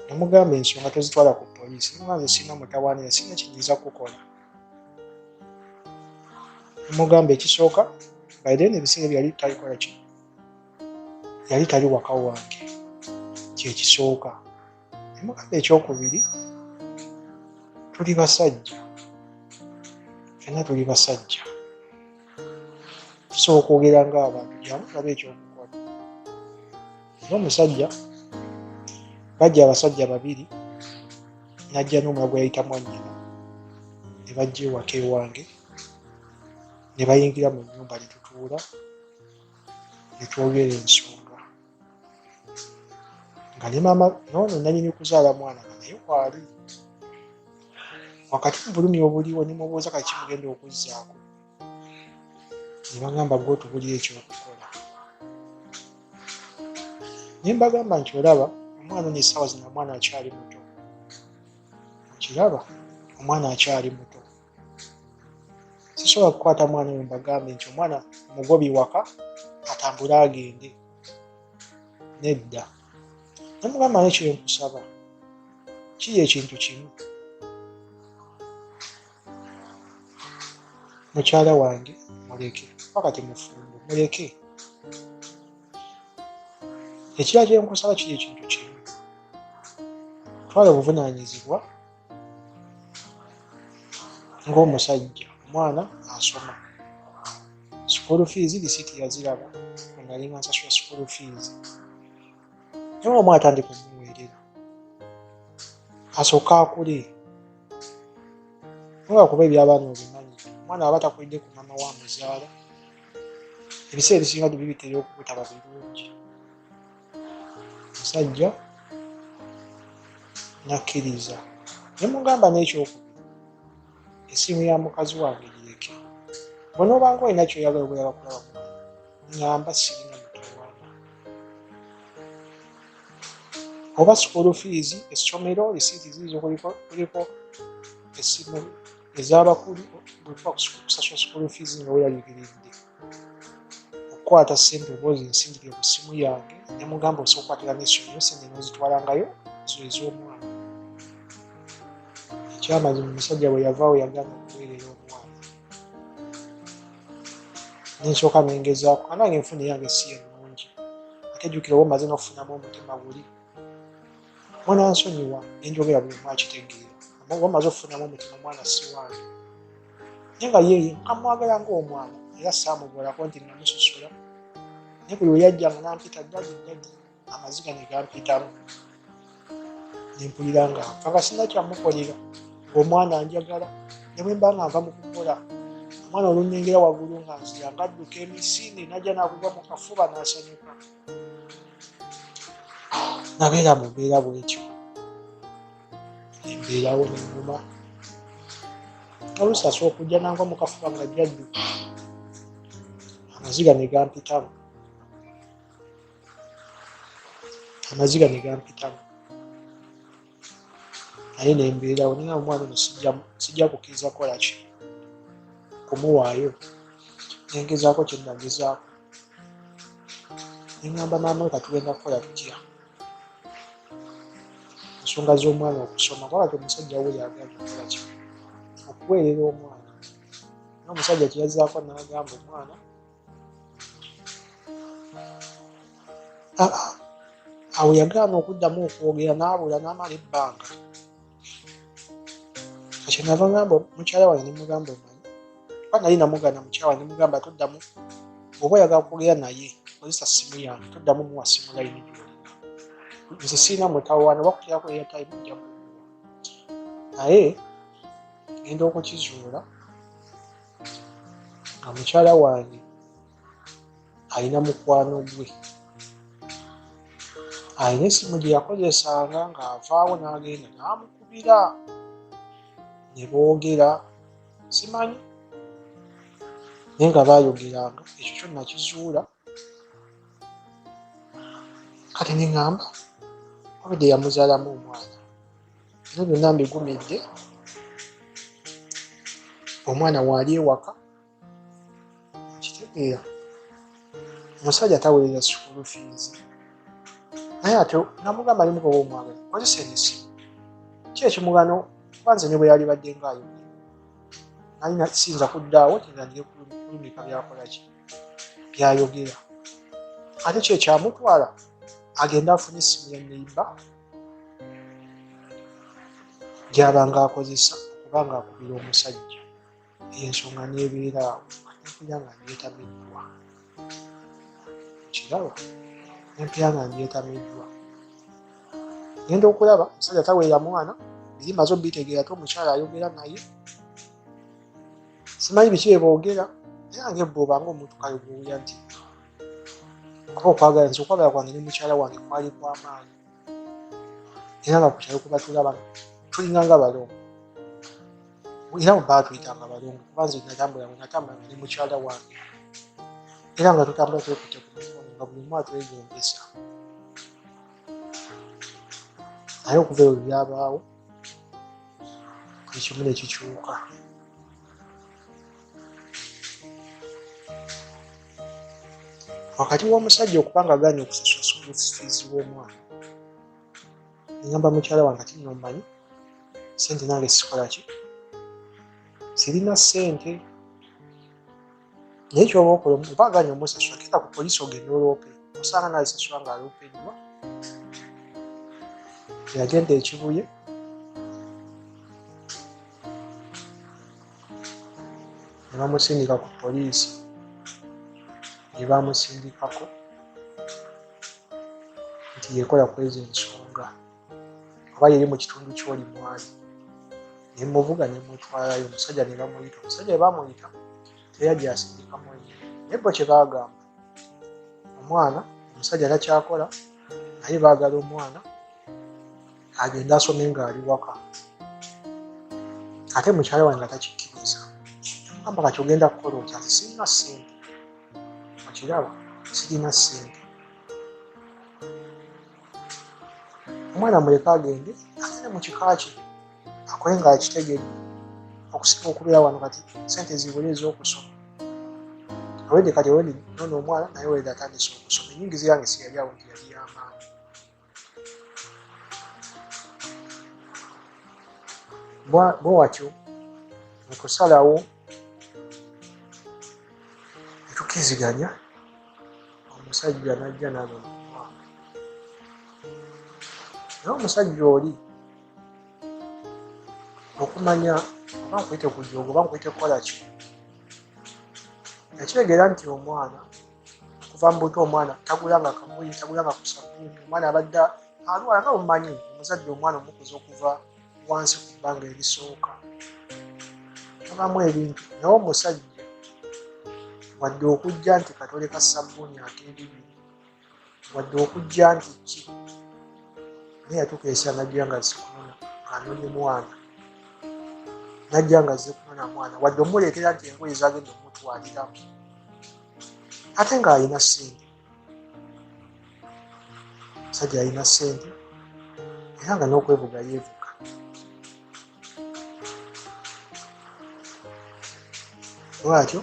Ne mugamba ensonga tozitwala ku poliisi. Nga nze sina mutawaanira, sina kinyinza kukola. Mugamba ekisooka baire n'ebiseera byali talikola ki, yali tali waka wange, kyekisooka. Nemugamba ekyokubiri, tuli basajja, fenna tuli basajja, tusobola okwogera ng'abantu, jangu tulabe ekyokukola. Era omusajja bajja abasajja babiri, najja n'omulala gwe yayita mwannyina, ne bajja ewaka ewange ne bayingira mu nnyumba ne tutuula ne twogera ensonga. Nga ne maama noono nannyini kuzaala mwana nga naye kwali. Wakati mu bulumi obuliwo ne mubuuza kati kimugenda okuzzaako. Ne bagamba gwe otubulira ekyokukola. Ne mbagamba nti olaba omwana n'essaawa zino omwana akyali muto. Okiraba omwana akyali muto. Sisobola kukwata mwana oyo mbagambe nti omwana mugobi waka atambule agende. Nedda. Nemugamba nekyo nkusaba. Kiri ekintu kimu. Mukyala wange muleke. Wakati mufumbo muleke. Ekirala kye nkusaba kiri ekintu kimu. Twala obuvunaanyizibwa ng'omusajja. Omwana asoma. School fees lisiiti yaziraba nga nali nga nsasula school fees. Naye omwana atandika okumuweerera. Asooka akule. Nga kuba eby'abaana obimanyi. Omwana aba takulidde ku maama wa muzaala. Ebiseera ebisinga bitera okubutaba birungi. Omusajja nakkiriza. Ne mugamba n'ekyokubiri. Essimu ya mukazi wange gireke. Bw'onoobanga olina kyoyagala okulaba kulaba ngamba sirina mutawaana. Oba school fees, essomero, risiiti ziizo kuliko essimu ez'abakulu bwetuba kusasula school fees nga weeraliikiridde. Okukwata ssente oba ozinsindike ku ssimu yange ne mugamba osobola okukwatira n'essomero ssente n'ozitwalangayo zo ez'omwana. Ekyamazima omusajja bwe yavaawo yagamba okuweerera omwana. Nensooka nengezaako anange enfuna yange si ennungi. Ate jjukira oba omaze n'okufunamu omutima guli. Mwana nsonyiwa nenjogera buli omu akitegeera. Oba omaze okufunamu omutima omwana si wange. Naye nga yeeye nkamwagala ng'omwana era saamubuulako nti namusosola. Naye buli we yajjanga n'ampita ddadi amaziga ne gampitamu. Ne mpulira nga nfa nga sirina kyamukolera ng'omwana anjagala. Ne bwe mba nga nva mu kukola omwana olunnengera waggulu nga nzira ng'adduka emisinde n'ajja n'akugwa mu kafuba n'asanyuka. Nabeera mu mbeera bw'etyo. Embeerawo n'ennuma. Oluusi asobola okujja n'angwa mu kafuba nga ajja adduka. Amaziga ne gampitamu. Amaziga ne gampitamu. Naye ne mbeerawo naye omwana ono sijja kukkiriza kukola ki? Kumuwaayo. Ne ngezaako kye nagezaako. Ne ŋŋamba maama we katugenda kukola tutya. Ensonga z'omwana okusoma kubanga ke omusajja we yagambye okukola ki? Okuweerera omwana. N'omusajja kye yazzaako n'agamba omwana awo yagaana okuddamu okwogera n'abula n'amala ebbanga. Kyenava ngamba mukyala wange ne mugamba omanyi. Kuba nali namugaana mukyala wange ne mugamba toddamu oba oyagala kwogera naye kozesa ssimu yange toddamu muwa ssimu layini gy'olina. Nze sirina mutawaana oba kuteerako airtime nja kumuwa. Naye ngenda okukizuula nga mukyala wange alina mukwano gwe. Alina essimu gye yakozesanga ng'avaawo n'agenda n'amukubira. Ne boogera simanyi. Naye nga baayogeranga ekyo kyo nakizuula. Kati ne ŋŋamba obadde yamuzaalamu omwana. Bino byonna mbigumidde. Omwana waali ewaka. Kitegeera. Omusajja taweerera school fees. Naye ate namugamba limuko oba omwagala kozesa essimu. Ki ekimugano kuba nze ne bwe yali badde ng'ayogera. Nali siyinza kuddaawo tingandike kulumika byakola ki? Byayogera. Ate ki ekyamutwala agenda afuna essimu ya neiba gy'abanga akozesa okuba ng'akubira omusajja. Ensonga n'ebeera awo nempulira nga ndyetamiddwa. Kiraba nempulira nga ndyetamiddwa. Ngenda okulaba omusajja taweera mwana biri maze obitegeera ate omukyala ayogera naye. Simanyi biki bye boogera era ng'ebbobanga omuntu kayogowuya nti kuba okwagala nze okwagala kwange ne mukyala wange kwali kw'amaanyi. Era nga ku kyalo kuba tulaba tulinganga balongo. Era bwe baatuyitanga balongo kuba nze natambulanga ne mukyala wange. Era nga tutambula twekutte ku mikono nga buli omu atwegombesa. Naye okuva ebyo byabaawo buli kimu ne kikyuka. Wakati w'omusajja okuba nga agaanye okusasula school fees w'omwana. Ngamba mukyala wange ati n'omanyi ssente nange sikola ki? Sirina ssente. Naye ky'oba okola oba agaanye omusasula genda ku poliisi ogende oloope. Osanga n'azisasula ng'aloopeddwa. Yagenda ekibuye. Ne bamusindika ku poliisi. Ne bamusindikako nti yeekola kweza ensonga oba yeri mu kitundu ky'oli mwali. Ne muvuga ne mutwalayo omusajja ne bamuyita. Omusajja bwe bamuyita teyajja asindika mwennyini. Naye bo kye baagamba omwana omusajja takyakola naye baagala omwana agende asome ng'ali waka. Ate mukyala wange nga takikkiriza. amba kati ogenda kukola otya nti sirina ssente okiraba sirina ssente omwana muleke agende mu kika kye akole nga akitegedde okusinga okubeera wano kati ssente zibule ez'okusoma awedde kati wendi nono omwana naye wedde atandise okusoma enyingiza yange siyali awo nti yali y'amaanyi bwe watyo netusalawo netukkiziganya omusajja najja nano naye omusajja oli okumanya oba nkuyite ku joogo oba nkuyite kukola ki yakitegeera nti omwana okuva mu buto omwana tagulanga kamuyi tagulanga ku sabbuuni omwana abadde alwala nga bumanyi omuzadde omwana omukuza okuva wansi ku bbanga erisooka abamu ebintu naye omusajja wadde okujja nti katoleka sabbuuni ate ebibiri wadde okujja nti ki naye yatuuka esaa najja nga zikunona ng'anonye mwana najja nga zikunona mwana wadde omuleetera nti engoye zagenda omutwaliramu ate ng'alina ssente omusajja alina ssente era nga n'okwevuga yeevuga lwatyo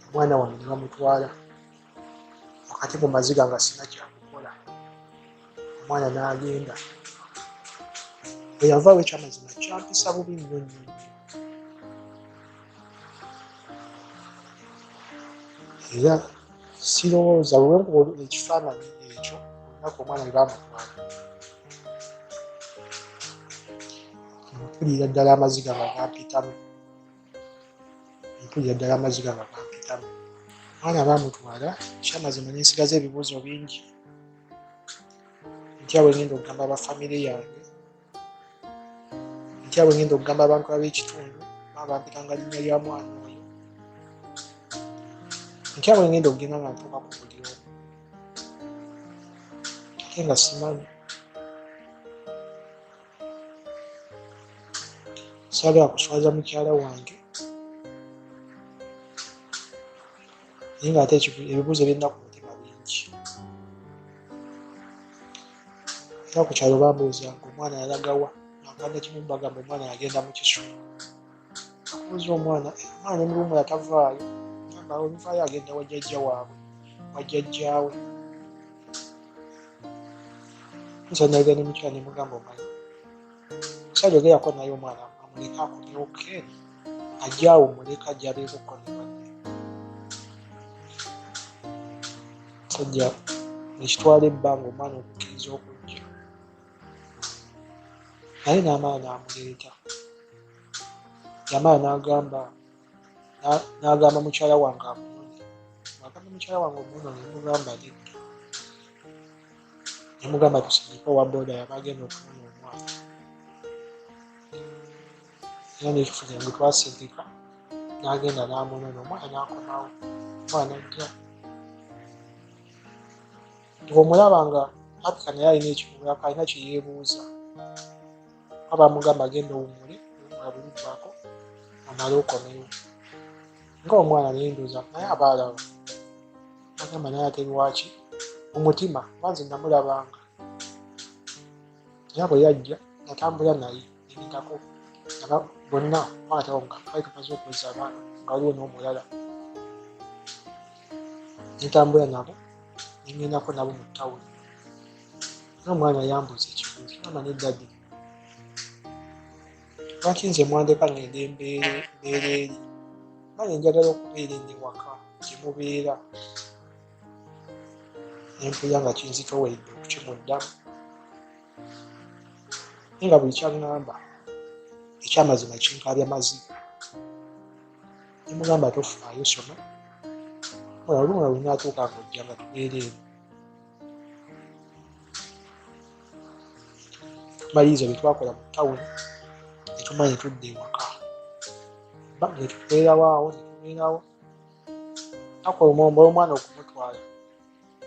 omwana wange ne bamutwala wakati mu maziga nga sina kyakukola omwana n'agenda eyavaawo ekyamazima kyampisa bubi nnyo nnyo era sirowooza lwenkuba ekifaananyi ekyo olunaku omwana ne bamutwala mpulira ddala amaziga nga gampitamu mpulira ddala amaziga nga gampitamu omwana bamutwala ekyamazima nensigaza ebibuuzo bingi ntya bwe ngenda okugamba abafamire yange ntya bwe ngenda okugamba abantu ab'ekitundu babampitanga linnya lya mwana oyo ntya bwe ngenda okugenda nga ntuuka ku buli omu ate nga simanyi saagala kuswaza mukyala wange naye ng'ate ebibuuzo birina ku mutima bingi era ku kyalo bambuuzanga omwana yalagawa nakanda kimu bagamba omwana yagenda mu kisu akubuuza omwana ne mulumu yatavaayo gamba oluvaayo agenda wajjajja waabwe wajjajjaawe nsanyagenda ne mukyala ne mugamba omanyi omusajja ogerako naye omwana amuleka akomyewo keeni ajjaawo muleka ajjabeeko konebadde omusajja nekitwala ebbanga omwana okukkiriza okujja naye n'amala n'amuleeta yamala n'agamba mukyala wange amunone agamba mukyala wange omunone nemugamba nedda nemugamba tusindika owa booda yaba agenda okunona omwana era nekifuna nge twasindika n'agenda n'amunona omwana n'akomawo omwana ajja ng'omulaba nga apika naye alina ekimulaka alina kyeyeebuuza abamugamba agenda owumule buludwako omale okomewo ng'omwana naye ndooza naye aba alaba agamba naye ate lwaki mumutima banze namulabanga era bwe yajja natambula naye nebitako bonna omwana nga kale tumaze okweza abaana nga waliwo n'omulala netambula nabo nengendako nabo mu ttawuni n'omwana yambuuza ekibuuzo ama neddadi lwaki nze mwandeka ngende mbeera eri manye njagala okubeera eno ewaka gye mubeera nempulira nga kinzitoweredde okukimuddamu naye nga buli kyaŋŋamba ekyamazima kinkaabya maziga nemugamba tofaayo soma olumula lunaatuuka nga ojja nga tubeera eno tumaliriza bye twakola mu ttawuni netumanye tudda ewaka netubeerawo awo netubeerawo akola omwombo omwana okumutwala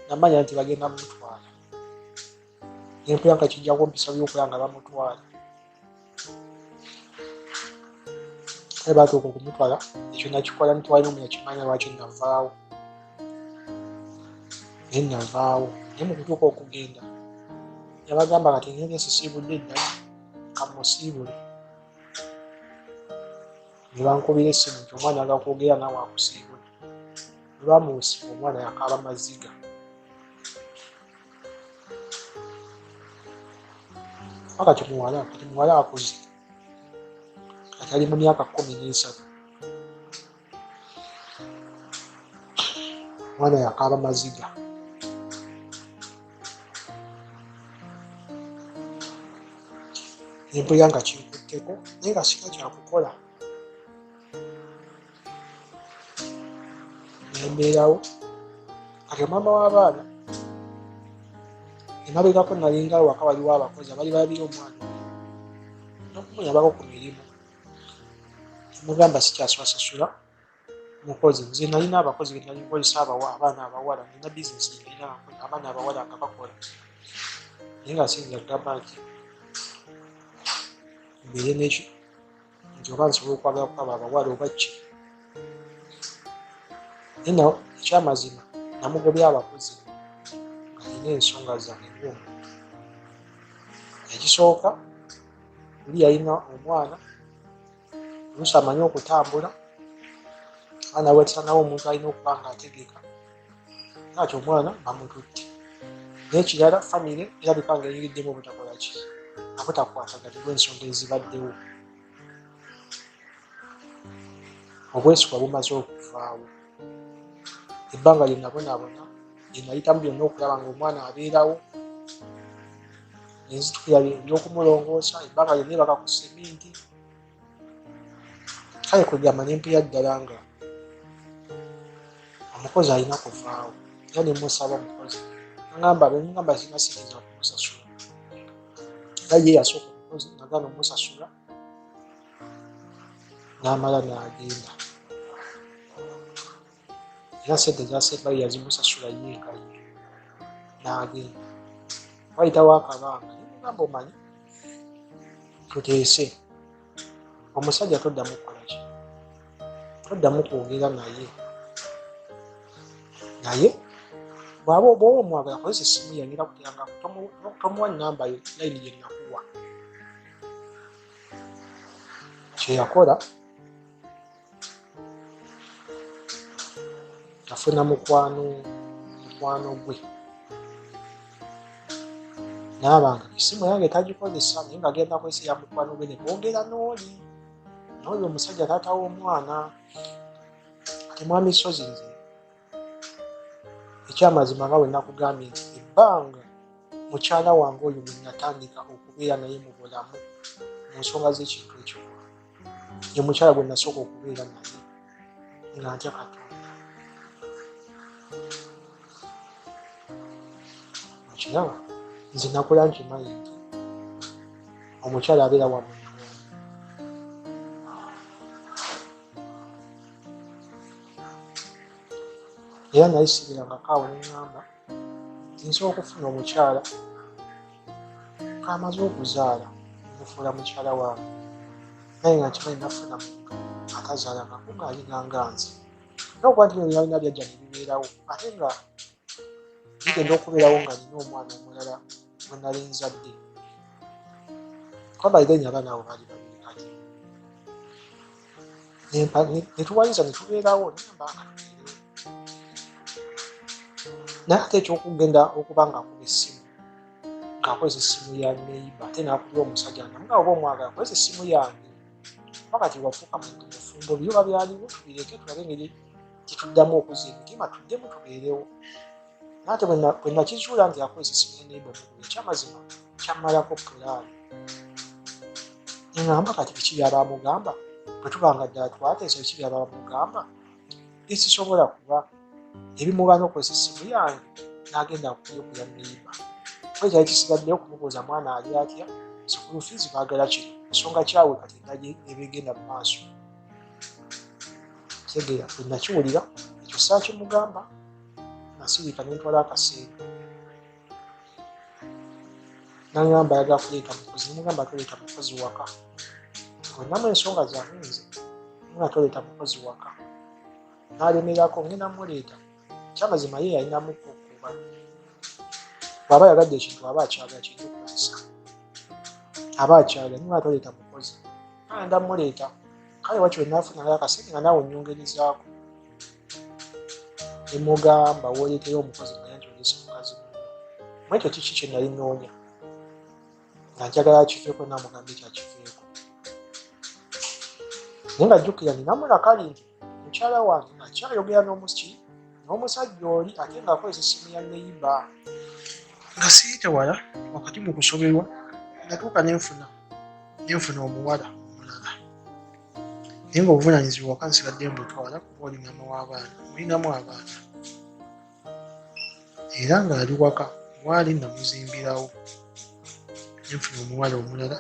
namanya nti bagenda mutwala nempulira nga kijja kumpisa byokulaba nga bamutwala naye baatuuka okumutwala ekyo nakikola ntwalina omu yakimanya lwaki navaawo naye navaawo naye mu kutuuka okugenda yabagamba kati ngenda esisiibudde ddala kamusiibule ne bankubira essimu nti omwana agakwogera nawe akusiibule bwe bamuwusiba omwana yakaaba maziga kati muwala akuze kati ali mu myaka 13 omwana yakaaba maziga nempulira nga kinkutteko naye nga sina kyakukola nembeerawo kati maama w'abaana emabegako nalingawo waka waliwo abakozi abali balabira omwana nokumuyambako ku mirimu mugamba sikyasasasula mukozi nze nalina abakozi benali nkozesa abaana abawala nina bizinesi nalina abaana abawala nga bakola naye nga sinza kugamba nti mbeere neki nti oba nsobola okwagala kukaba abawala oba ki naye nawo ekyamazima namugobya abakozi nga nina ensonga zange ng'omuntu ekisooka oli yalina omwana oluusi amanyi okutambula abaana bwetanawo omuntu alina okuba nga ategeka ati omwana bamututte naye ekirala famire erabika nga eyiriddemu obutakolaki abutakwataganibwa ensonga ezibaddewo obwesigwa bumaze okuvaawo ebbanga lye nabonaabona lye nayitamu byonna okulaba nga omwana abeerawo nenzitukira ebyokumulongoosa ebbanga lyonna ebaka ku seminti kale kwegamba nempulira ddala nga omukozi alina kuvaawo era nemusaba omukozi bemugamba zina sente kumusasula era ye yasooka omukozi nagana omusasula n'amala n'agenda era sente zasembayo yazimusasula yenkaye n'agenda wayitawo akabanga nemugamba omanyi tuteese omusajja toddamu kukolaki toddamu kwogera naye bwaba omwagala kozesa essimu yange era kutyanga tomuwa namba yo layini gye nakuwa kyeyakola yafuna mukwano gwe n'abanga essimu yange tagikozesa naye nga agenda kozesa ya mukwano gwe nebogera n'oli omusajja taata w'omwana ati mwami sozi nze ekyamazima nga bwe nakugambye nti ebbanga mukyala wange oyo bwe natandika okubeera naye mu bulamu mu nsonga z'ekintu ekyo ye mukyala gwe nasooka okubeera naye nga ntya Katonda okiraba nze nakola nkimanyi nti omukyala abeera wamu era naye sibirangako awo neŋŋamba nsobola okufuna omukyala kamaze okuzaala mufuula mukyala wange naye nga nkimanyi nafuna muntu atazaalangako ng'alinanga nze nokuba nti yalina byajja nebibeerawo ate nga bigenda okubeerawo nga nina omwana omulala gwe nali nzadde kwabaiganya abaana abo baali babiri kati netuwaliza netubeerawo nembanga naye ate ekyokugenda okuba ngaakuba essimu ngaakozesa essimu ya neiba ate naakubira omusajja nga oba omwagala kozesa essimu yange wakati wafuuka muntu mufumbo byoba byaliwo tubireke tulabe engeri kituddamu okuza emitima tuddemu tubeerewo naate bwe nakizuula nti akozesa essimu ya neiba omugulu ekyamazima kyammalako pulaani eŋŋamba kati biki byabamugamba bwe tubanga ddala twateesa biki byabamugamba ekisobola kuba ebimugaana okozesa essimu yange n'agenda okuyokuya neiba kwe kyali kisigaddeyo okumubuuza mwana ali atya sikulu fiizi baagala kino ensonga kyawe kati endagi ebigenda mu maaso kitegeera bwe nakiwulira ekyo saakimugamba nasirika nentwala akaseera naŋŋamba ayagala kuleeta mukozi nemugamba toleeta mukozi waka wenamu ensonga zange nze nga toleeta mukozi waka n'alemerako ngenda muleeta kyamazima ye yalinamu kukuba bw'aba yagadde ekintu aba akyagala kirina okukozesa aba akyagala nga toleeta mukozi ngenda muleeta kale wakyo naafunayo akasente nga naawe nnyongerizaako nemugamba wooleetera omukozi naye nti oleese mukazi mu ekyo kiki kye nali noonya nga njagala akiveeko naamugamba ekyakiveeko naye nga jjukira ninamulakali nti mukyala wange akyayogera n'omusajja oli ate ng'akozesa essimu ya neiba nga siyite wala wakati mu kusoberwa natuuka nenfuna omuwala omulala naye ng'obuvunaanyizibwa waka nsigadde mbutwala kuba oli maama w'abaana mulinamu abaana era ng'ali waka waali namuzimbirawo nenfuna omuwala omulala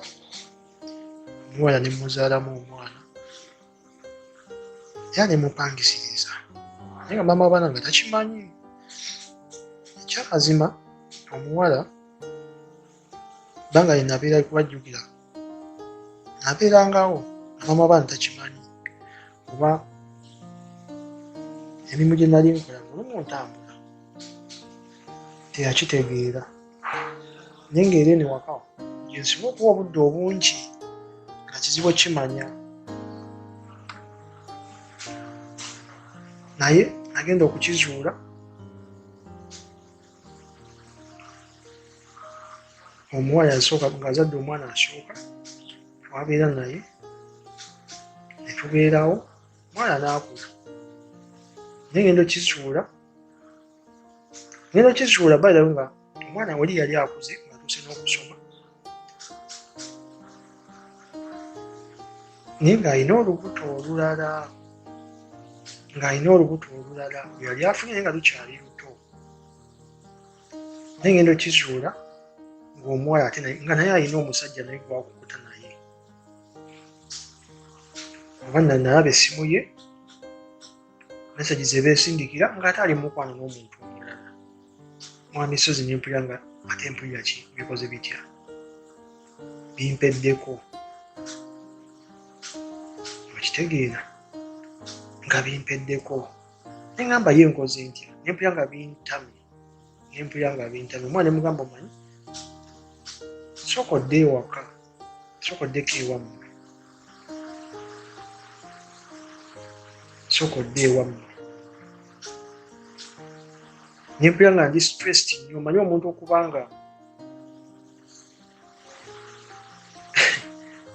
omuwala ne muzaalamu omwana era ne mupangisiriza naye nga maama w'abaana nga takimanyi ekyamazima omuwala banga yenabeera kubajjukira nabeerangawo maama w'abaana takimanyi kuba emirimu gye nali nkola nga lumu ntambula teyakitegeera naye ng'era ene wakawo gyensinga okuwa obudde obungi nga kizibu kimanya naye agenda okukizuula omuwala yasooka ng'azadde omwana asooka wabeera naye ne tubeerawo omwana n'akula naye ngenda okizuula balawo nga omwana wali yali akuze ng'atuuse n'okusoma naye ng'alina olubuto olulala lwe yali afunye naye nga lukyali luto naye ngenda okizuula ng'omuwala ate nga naye alina omusajja naye gwakukuta naye oba nalaba essimu ye mesagi ze beesindikira ng'ate ali mukwano n'omuntu omulala mwa misozi nempulira nga ate mpulira ki bikoze bitya bimpeddeko okitegeera nga bimpeddeko neŋŋamba ye nkoze ntya nempulira nga bintamye omwana nemugamba omanyi sokodde ewaka sokoddeko ewammwe nempulira nga ndi stressed nnyo omanyi omuntu okubanga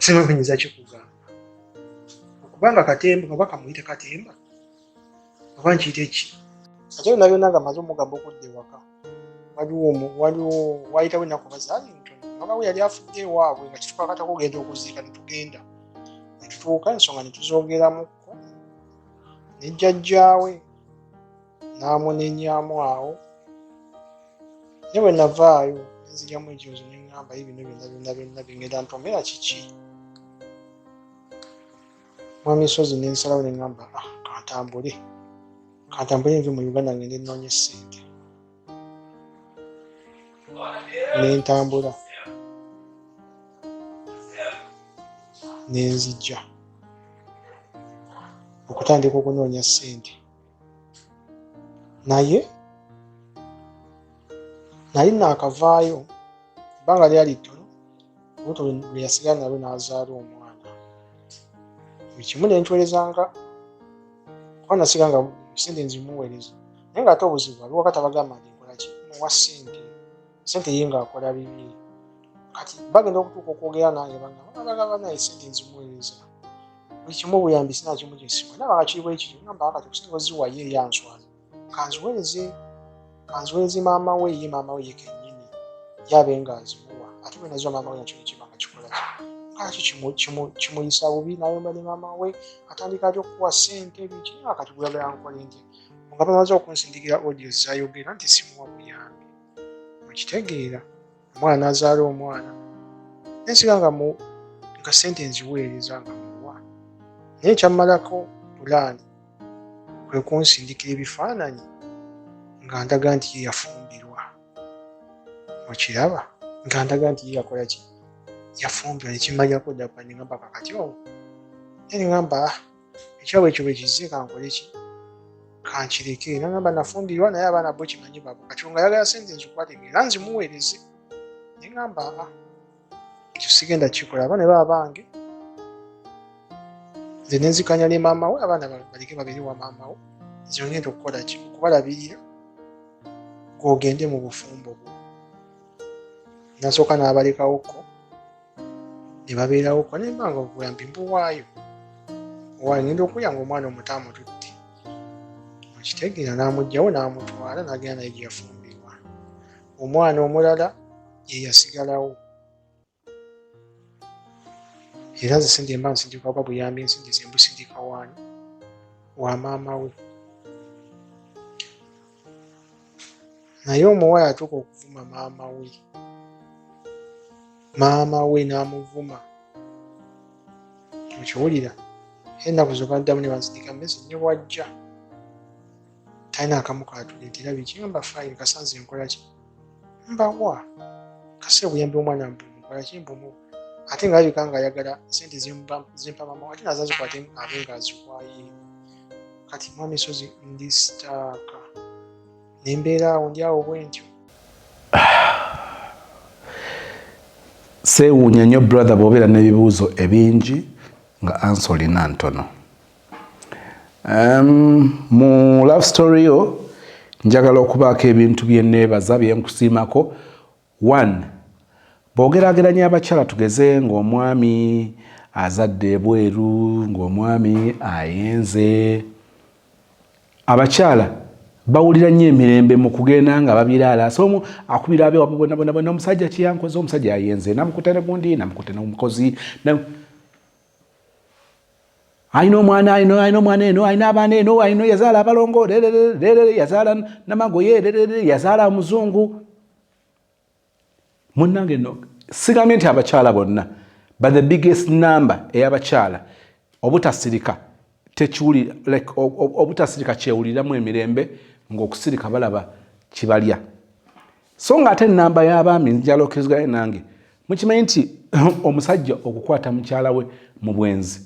simamenyiza kikugamba okubanga katemba oba kamuyite katemba oba nkiyite ki ate byonna byonna nga maze omugamba okudda ewaka wayitawo ennaku bazaali ntono oba we yali afudde ewaabwe nga kitukwakata kugenda okuziika netugenda netutuuka ensonga netuzoogeramukko nejjajjaawe n'amunenyamu awo naye bwe navaayo nenziryamu ekyozo neŋŋamba ye bino byonna bingenda ntomera kiki mwamisozi nensalawo neŋŋamba kantambule nve mu Uganda ngende nnoonya ssente nentambula nenzijja okutandika okunoonya ssente naye nali naakavaayo ebbanga lyali ttono olubuto lwe yasigala nalwo n'azaala omwana buli kimu nentwelezanga kuba nasiganga sente nzimuweereza naye ng'ate obuzibu aliwo kati abagamba nti nkola ki muwa sente ye ng'akola bibi kati bagenda okutuuka okwogera nange bagamba naye sente nzimuweereza buli kimu buyambi sina kimu kyesiwa nabanga kiri bwe kityo ngamba kati okusente oziwaye eyanswaza kanziweereze maama we ye kennyini yabe ng'azimuwa ate bwe naziwa maama we nakyo nekibanga kikola ki kimuyisa bubi nayomba ne maama we atandika ati okuwa ssente biki kati bweyagala nkole nti nga bamaze okunsindikira audio zayogera nti simuwa buyambi okitegeera omwana n'azaala omwana nensiga nga ssente nziweereza nga muwa naye kyammalako pulaani kwe kunsindikira ebifaananyi nga ndaga nti ye yafumbirwa okiraba nga ndaga nti ye yakola ki yafumbirwa nekimanyako ddala neŋŋamba kakati olwo naye neŋŋamba ekirabo ekyo bwe kizze kankole ki kankireke nagamba nafumbirwa naye abaana bo kimanyi babo kati nga yagala sente nzikwate era nzimuweereze negamba ekyo sigenda kikola abaana baba bange nze nenzikanya ne maama we abaana baleke babiri wa maama we nze ngenda okukola ki okubalabirira ng'ogende mu bufumbo bwo nasooka n'abalekawoko ne babeerawoko nembanga obuyambi mbuwaayo ngenda okulya ng'omwana omuto amututte okitegeera n'amugjawo n'amutwala n'agenda naye gye yafumbirwa omwana omulala ye yasigalawo era nze sente mba nsindika oba buyambi ensente ze mbusindika waani wa maama we naye omuwala atuuka okuvuma maama we n'amuvuma okiwulira ennaku zobaddamu ne banzindika mmesi ne wajja talina akamu katuleetera biki mba fayini kasanze nkola ki mbawa kase obuyambi omwana nkola ki mbumu ate ngaalabika ngaayagala sente zimpa maama ate nazazikwate abe ngaaziwaye kati mwami sozi ndi sitaaka nembeera awo ndi awo bwentyo seewuunya nnyo brother bw'obeera n'ebibuuzo ebingi nga ansa olina ntono. Mu love story yo njagala okubaako ebintu bye neebaza bye nkusiimako. 1 bw'ogeraageranya abakyala tugeze ng'omwami azadde ebweru ng'omwami ayenze abakyala bawulira nnyo emirembe mu kugenda nga babiraala so akubira abe wabwe bonna omusajja kiyankoze omusajja ayenze namukutte ne gundi namukutte n'omukozi ayina omwana ayina omwana eno ayina abaana eno ayina yazaala abalongo yazaala namagoye yazaala omuzungu munnange no sigambye nti abakyala bonna but the biggest number ey'abakyala obutasirika tekiwulira like obutasirika kyewuliramu emirembe ng'okusirika balaba kibalya so nga ate enamba y'abaami njala okkiriziganya nange mukimanyi nti omusajja okukwata mukyala we mu bwenzi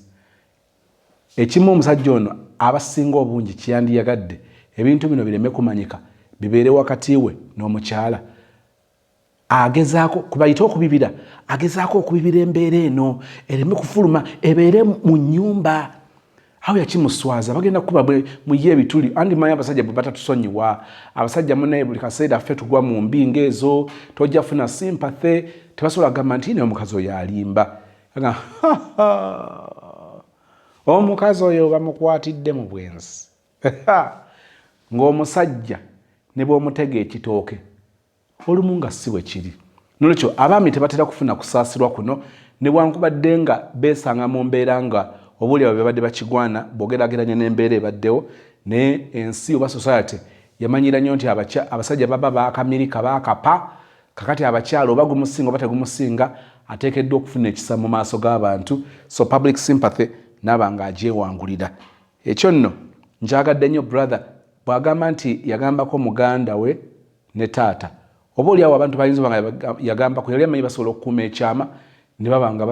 ekimu omusajja ono abasinga obungi kiyandiyagadde ebintu bino bireme kumanyika bibeere wakati we n'omukyala agezaako kubayita okubibira agezaako okubibira embeera eno ereme kufuluma ebeere mu nnyumba awo yakimuswaza bagenda kuba muye ebituli andi manyi abasajja bwe batatusonyiwa abasajja munaye buli kaseera ffe tugwa mu mbinga ezo tojja funa sympathy tebasobola kugamba nti naye omukazi oyo alimba omukazi oyo bamukwatidde mu bwenzi ng'omusajja ne bw'omutega ekitooke olumu nga si bwe kiri nolwekyo abaami tebatera kufuna kusaasirwa kuno ne bwankubadde nga beesanga mu mbeera nga obuulyawo bye badde bakigwana bw'ogeraageranya n'embeera ebaddewo naye ensi oba society yamanyira nnyo nti abasajja baba bakamirika bakapa kakati abakyala oba gumusinga oba tegumusinga ateekeddwa okufuna ekisa mu maaso g'abantu so public sympathy naaba nga agyewangulira ekyo nno nkyagadde nnyo brother bw'agamba nti yagambako muganda we ne taata oba oliawo abantu bayinza nga yagambako yali amanyi basobola okukuuma ekyama ne baba nga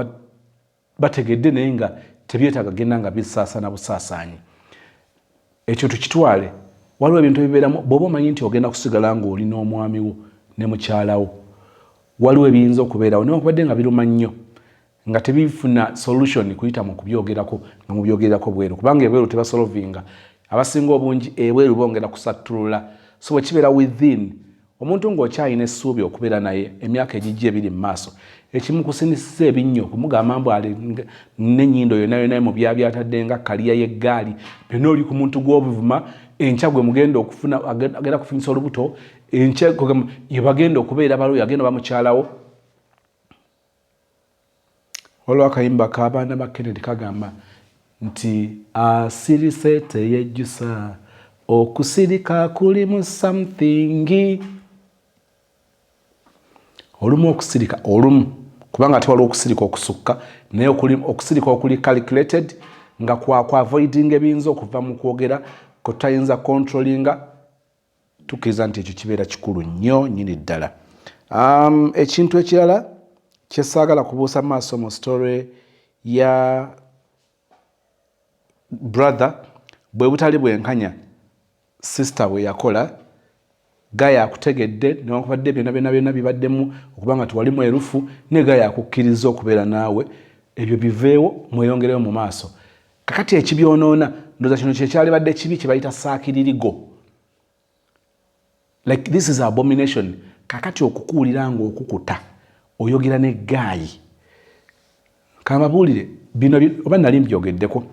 bategedde naye nga tebyetaaga genda nga bisaasana busaasaanyi ekyo tukitwale waliwo ebintu ebibeeramu bw'oba omanyi nti ogenda kusigala ng'oli n'omwami wo ne mukyalawo waliwo ebiyinza okubeerawo naye okubadde nga biruma nnyo nga tebifuna solution kuyita mu kubyogerako nga mubyogerako bweru kubanga ebweru tebasolovinga abasinga obungi ebweru bongera kusattulula so bwe kibeera within omuntu ng'okyalina essuubi okubeera naye emyaka egijja ebiri mu maaso ekimu kusinisisa ebinnyo okumugamba mbu ali n'ennyindo yonna yonna mu byabyatadde nga kaliya y'eggaali byonna oli ku muntu gw'obuvuma enkya gwe mugenda okufuna agenda kufunisa olubuto enkya ye bagenda okubeera balo agenda bamukyalawo olwo akayimba k'abaana ba Kennedy kagamba nti asirise teyejjusa okusirika kulimu something olumu okusirika olumu kubanga ate waliwo okusirika okusukka naye okusirika okuli calculated nga avoiding ebiyinza okuva mu kwogera kotayinza controllinga tukkiriza nti ekyo kibeera kikulu nnyo nnyini ddala. Ekintu ekirala kyesaagala kubuusa maaso mu story ya brother bwe butali bwenkanya sister bwe yakola Gaya akutegedde newankubadde byonna bibaddemu okubanga tuwali mwerufu ne Gaya akukkiriza okubeera naawe ebyo biveewo mweyongereyo mu maaso kakati ekibyonoona ndoza kino kyekyali badde kibi kye bayita saakiririgo like this is abomination kakati okukuulira nga okukuta oyogera ne Gaayi kamabuulire bino oba nali mbyogeddeko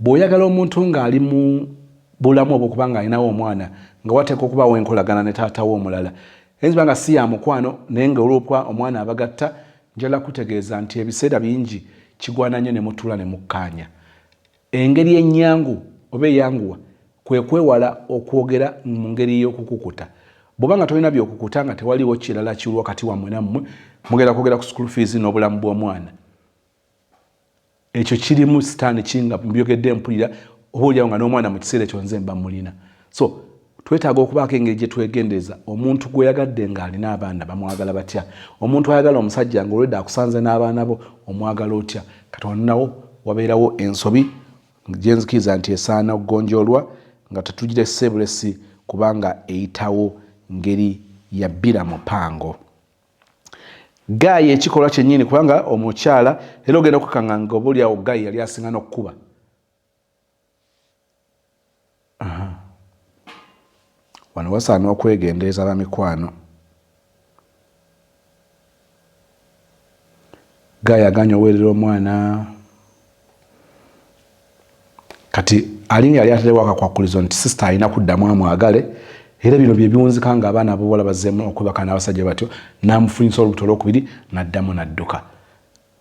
bw'oyagala omuntu ng'ali mu bulamu obwo kubanga alinawo omwana nga wateeka okubaawo enkolagana ne taata wo omulala enzibanga nga si ya mukwano naye nga olw'okuba omwana abagatta njala kutegeeza nti ebiseera bingi kigwana nnyo ne mutuula ne mukkaanya engeri ennyangu oba eyanguwa kwe kwewala okwogera mu ngeri y'okukukuta bw'obanga tolina by'okukuta nga tewaliwo kirala kiwuli wakati wammwe nammwe mugenda kwogera ku school fees n'obulamu bw'omwana ekyo kirimu sitaani kinga mbyogedde mpulira obaolyawo nga n'omwana mu kiseera ekyo nze mba mulina so twetaaga okubaako engeri gye twegendereza omuntu gweyagadde ng'alina abaana bamwagala batya omuntu ayagala omusajja nga olwedde akusanze n'abaana bo omwagala otya katonawo wabeerawo ensobi gye nzikiriza nti esaana okugonjoolwa nga tetugire sebulesi kubanga eyitawo ngeri ya bbira mupango Gaayi ekikolwa kyennyini kubanga omukyala era ogenda okukanganga obaolyawo Gaayi yali asinga n'okkuba wano wasaana okwegendereza bamikwano Gaayi aganya oweerera omwana kati alinga yali aterewo akakwakulizo nti sister alina kuddamu amwagale era bino bye biwunzika nga abaana ab'obuwala bazzeemu okwebaka n'abasajja batyo n'amufunyisa olubuto olwokubiri n'addamu n'adduka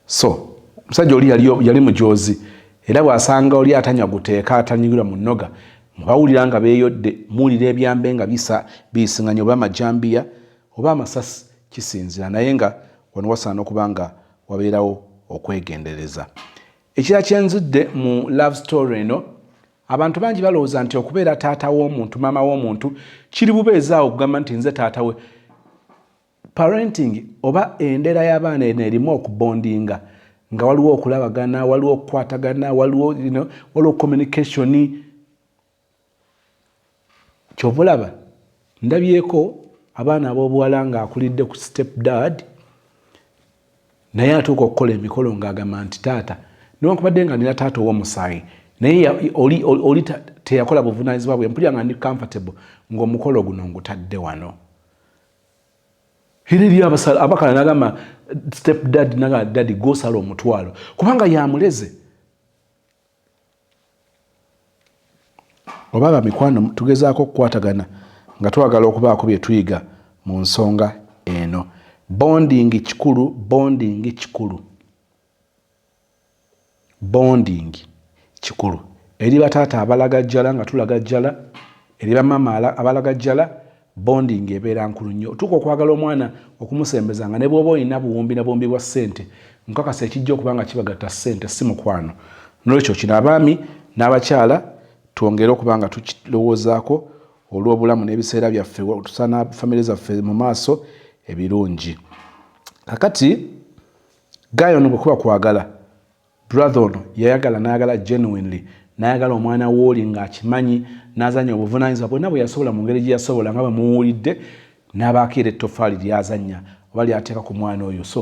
so omusajja oli yali mujoozi era bw'asanga oli atanywa guteeka atanyigira mu nnoga mubawulira nga beeyodde muwulira ebyambe nga biyisinganya oba amajambiya oba amasasi kisinzira naye nga wano wasaana okuba nga wabeerawo okwegendereza ekira kyenzudde mu love story eno abantu bangi balowooza nti okubeera taata w'omuntu maama w'omuntu kiri bubeezaawo okugamba nti nze taata we parenting oba endera y'abaana eno erimu okubondinga nga waliwo okulabagana waliwo okukwatagana waliwo communication kyova olaba ndabyeko abaana ab'obuwala ng'akulidde ku step dad naye atuuka okukola emikolo ng'agamba nti taata newankubadde nga nina taata ow'omusaayi naye oli teyakola buvunaanyizibwa bwe mpulira nga ndi comfortable ng'omukolo guno ngutadde wano era eri abakala nagamba step dad naga dadi gosala omutwalo kubanga yamuleze oba bamikwano tugezaako okukwatagana nga twagala okubaako bye tuyiga mu nsonga eno bonding kikulu eri bataata abalagajjala nga tulagajjala eri bamama abalagajjala bonding ebeera nkulu nnyo otuuka okwagala omwana okumusembeza nga ne bw'oba olina buwumbi na buwumbi bwa ssente nkakasa ekijja okuba nga kibagatta ssente si mukwano n'olwekyo kino abaami n'abakyala twongere okuba nga tukirowoozaako olw'obulamu n'ebiseera byaffe tusaana famire zaffe mu maaso ebirungi kakati Gaayi ono bwekuba kwagala brother ono yayagala n'ayagala genuinely n'ayagala omwana w'oli ng'akimanyi n'azanya obuvunaanyizibwa bwonna bwe yasobola mu ngeri gye yasobola nga bwe muwulidde n'abaako era ettoffaali lyazanya oba lyateeka ku mwana oyo so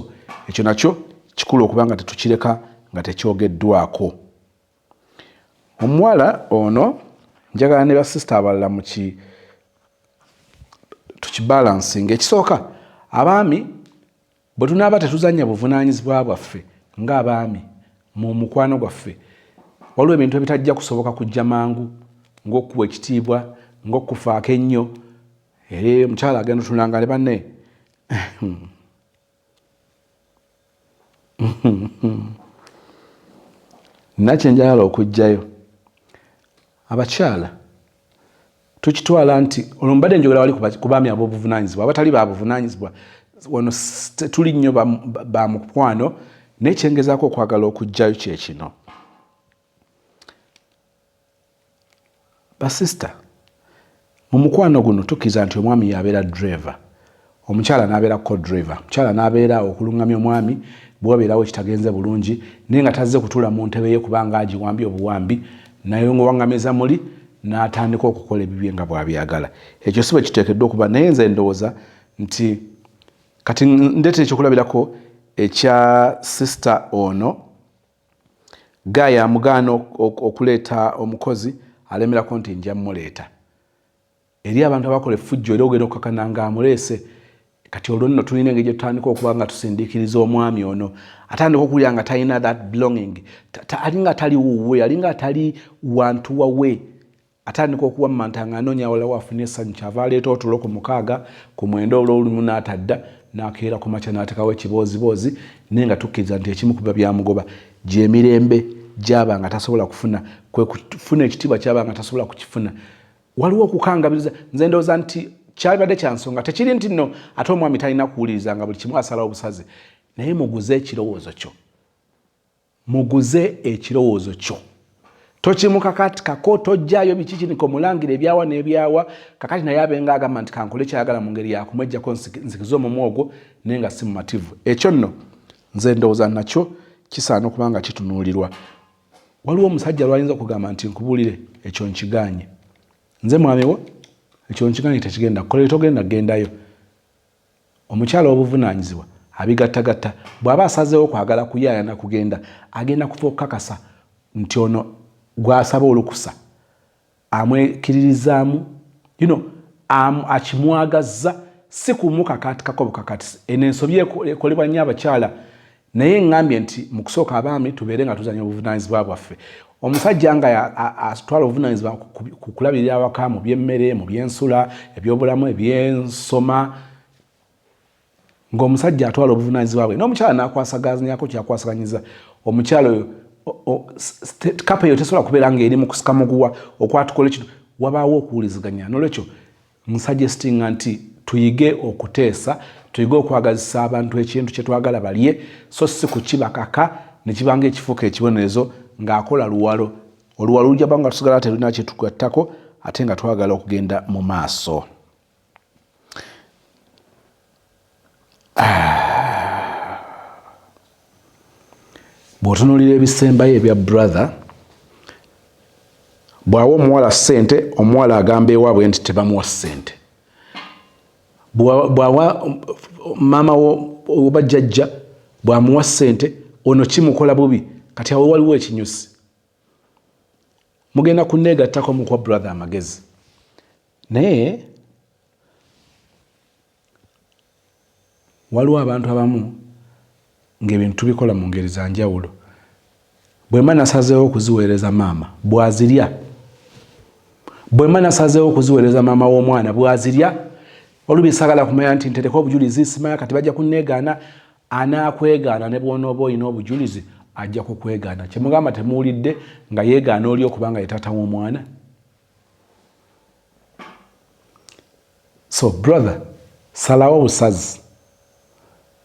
ekyo nakyo kikulu okuba nga tetukireka nga tekyogeddwako omuwala ono njagala ne basista abalala tukibalansinga ekisooka abaami bwe tunaaba tetuzanya buvunaanyizibwa bwaffe ng'abaami mu mukwano gwaffe waliwo ebintu ebitajja kusoboka kujja mangu ng'okuwa ekitiibwa ng'okufaako ennyo mukyala agenda otunanga ne banne nakyenjagala okujjayo abakyala tukitwala nti olwo mbadde njogera wali ku baami ab'obuvunaanyizibwa abatali babuvunaanyizibwa wano tuli nnyo ba mukwano naye kyengezaako okwagala okujjayo kyekino basista mu mukwano guno tukkiriza nti omwami yabeera driver omukyala n'abeera co-driver omukyala n'abeera okulungamya omwami bw'obeerawo kitagenze bulungi naye nga tazze kutuula mu ntebe ye kubanga agiwambye obuwambi naye ng'owangamiza muli n'atandika okukola ebibye nga bw'abyagala. Ekyo si bwe kiteekeddwa okuba, naye nze ndowooza nti kati ndeetera ekyokulabirako ekya sister ono Gaya amugaana okuleeta omukozi alemerako nti nja muleeta. Eri abantu abakola effujjo era ogenda okukakana nga amuleese. Kati olwo nno tulina engeri gye tutandika okuba nga tusindiikiriza omwami ono, atandika okulya nga talina that belonging, alinga tali wuwe, alinga tali wantu wawe, atandika okuwammanta nga anoonya wala wafuna essanyu, kyava aleeta otulo ku 6 ku 9 olw'olumu n'atadda n'akeera ku makya n'atekawo ekibooziboozi, naye nga tukkiriza nti ekimu ku byamugoba gy'emirembe gy'aba nga tasobola kufuna, kwe kufuna ekitiibwa ky'aba nga tasobola kukifuna. Waliwo okukangabiriza. Nze ndowooza nti kyabadde kya nsonga, tekiri nti nno ate omwami talina kuwuliriza nga buli kimu asalawo obusaze, naye muguze ekirowoozo kyo, muguze ekirowoozo kyo. Tokimukakatikako, tojjaayo bikikiniko mulangira ebyawa n'ebyawa, kakati naye abenga agamba nti kankole kyayagala mu ngeri yakumwejjako nzikiza omumwa ogwo naye nga si mumativu. Ekyo nno nze ndowooza nakyo kisaana okuba nga kitunuulirwa. Waliwo omusajja lwayinza okugamba nti nkubuulire ekyo nkiganye, nze mwami wo ekyo nkiganye tekigenda kukola, togenda kugendayo. Omukyala w'obuvunaanyizibwa abigattagatta bw'aba asazeewo kwagala kuyaaya na kugenda, agenda kufa okukakasa nti ono gw'asaba olukusa amwekiririzaamu, akimwagazza, si kumukakaatikako bukakatisi. Eno ensobi ekolebwa nnyo abakyala, naye ngambye nti mu kusooka abaami tubeere nga tuzanya obuvunaanyizibwa bwaffe. Omusajja nga atwala obuvunaanyizibwa ku kulabirira awaka mu by'emmere, mu by'ensula, ebyobulamu, eby'ensoma, ng'omusajja atwala obuvunaanyizibwa bwe n'omukyala n'akwasaganyako kyakwasaganyiza. Omukyala oyo kapa eyo tesobola kubeera ng'eri mu kusika muguwa okwatukole kino, wabaawo okuwuliziganya. N'olwekyo nsuggestinga nti tuyige okuteesa, tuyige okwagazisa abantu ekintu kye twagala balye, so si kukibakaka ne kibanga ekifuuka ekibonerezo ng'akola luwalo. Oluwalo lujja banga tusigala terulina kye tugattako ate nga twagala okugenda mu maaso. Bw'otunuulira ebisembayo ebya brother, bw'awa omuwala ssente, omuwala agamba ewaabwe nti tebamuwa ssente. Bw'awa maama oba jjajja bw'amuwa ssente, ono kimukola bubi. Kati awo waliwo ekinyusi. Mugenda kunneegattako mu kwa brother amagezi. Naye waliwo abantu abamu ng'ebintu tubikola mu ngeri za njawulo. Bwe mba nasazeewo okuziweereza maama, bw'azirya. Bwe mba nasazeewo okuziweereza maama w'omwana, bw'azirya. Olubi sagala kumanya nti ntereka obujulizi, simanya kati bajja kunneegaana. Anaakwegaana ne bw'onooba olina obujulizi ajja kukwegaana. Kye mugamba temuwulidde nga yeegaana oli okubanga ye taata w'omwana. So brother, salawo busazi.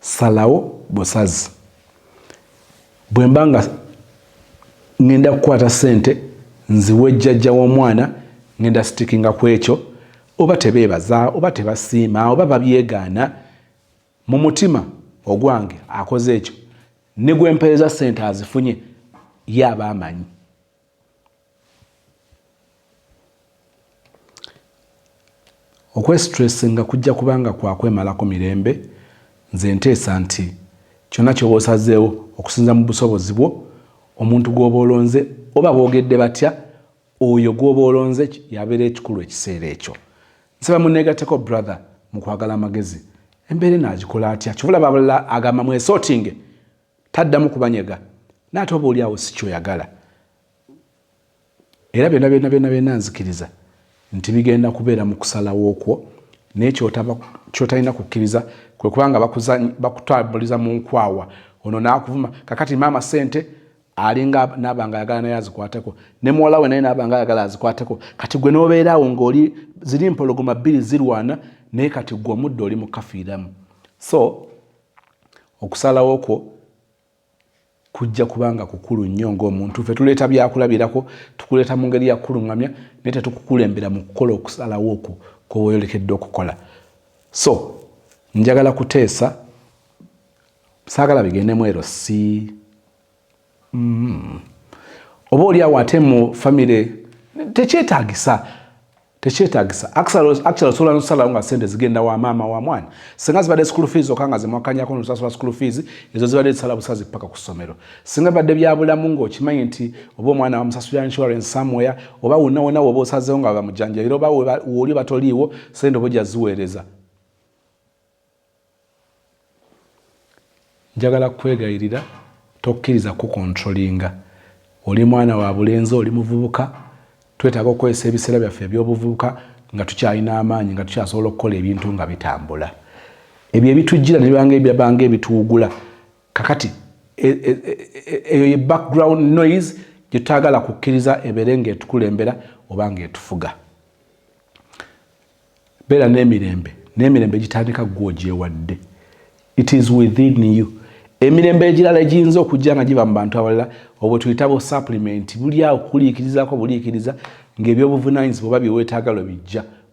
Salawo busazi. Bwe mba nga ngenda kukwata ssente nziwe jjajja w'omwana, ngenda sitikinga ku ekyo, oba tebeebaza, oba tebasiima, oba babyegaana, mu mutima ogwange akoze ekyo, ne gwe mpeereza ssente azifunye, ye aba amanyi. Okwesitressinga kujja kubanga kwakwemalako mirembe. Nze nteesa nti kyonna ky'oba osazeewo okusinza mu busobozi bwo, omuntu gw'oba olonze oba boogedde batya, oyo gw'oba olonze yabeera ekikulu ekiseera ekyo. Nsaba munneegatteko brother mu kwagala amagezi. Embeera naagikola atya? Kyobulaba abalala agamba mwesootinge, taddamu kubanyega, n'ate oba oliawo si kyoyagala. Era byonna nzikiriza nti bigenda kubeera mu kusalawo okwo, naye kyotalina kukkiriza kwe kubanga bakutambuliza mu nkwawa. Ono n'akuvuma, kakati maama ssente alinga n'abanga ayagala naye azikwateko, ne muwala we naye n'abanga ayagala azikwateko. Kati gwe n'obeeraawo ng'oli ziri mpologoma 2 zirwana, naye kati gwe omuddo oli mu kafiiramu. So okusalawo okwo kujja kubanga kukulu nnyo ng'omuntu. Ffe tuleeta byakulabirako, tukuleeta mu ngeri ya kuluŋŋamya, naye tetukukulembera mu kukola okusalawo okwo kw'oba oyolekedde okukola. So njagala kuteesa, saagala bigendemu ero si oba oliawo ate mu famire tekyetagisa actually osobola nosalawo nga sente zigenda wa maama wa mwana singa zibadde school fees okanga zimwakanyako nosasula school fees ezo zibadde zisala busazi paka ku ssomero singa badde byabulamu ng'okimanyi nti oba omwana bamusasula insurance somewhere oba wonna oba osazeewo nga bamujanjabira oba woli batoliiwo sente oba ojja ziweereza. Njagala kwegayirira tokkiriza kukontrolinga. Oli mwana wa bulenzi oli muvubuka twetaaga okukozesa ebiseera byaffe eby'obuvubuka nga tukyalina amaanyi nga tukyasobola okukola ebintu nga bitambula. Ebyo ebitujjira ne bibanga ebituwugula kakati eyo ye background noise gye tutagala kukkiriza ebeere ng'etukulembera oba ng'etufuga. Beera n'emirembe gitandika ggwe ogyewadde. It is within you. Emirembe egirala egiyinza okujja nga giva mu bantu abalala obwo tuyitabo supplement buli awo buliikiriza ng'ebyobuvunaanyizibwa oba byeweetaaga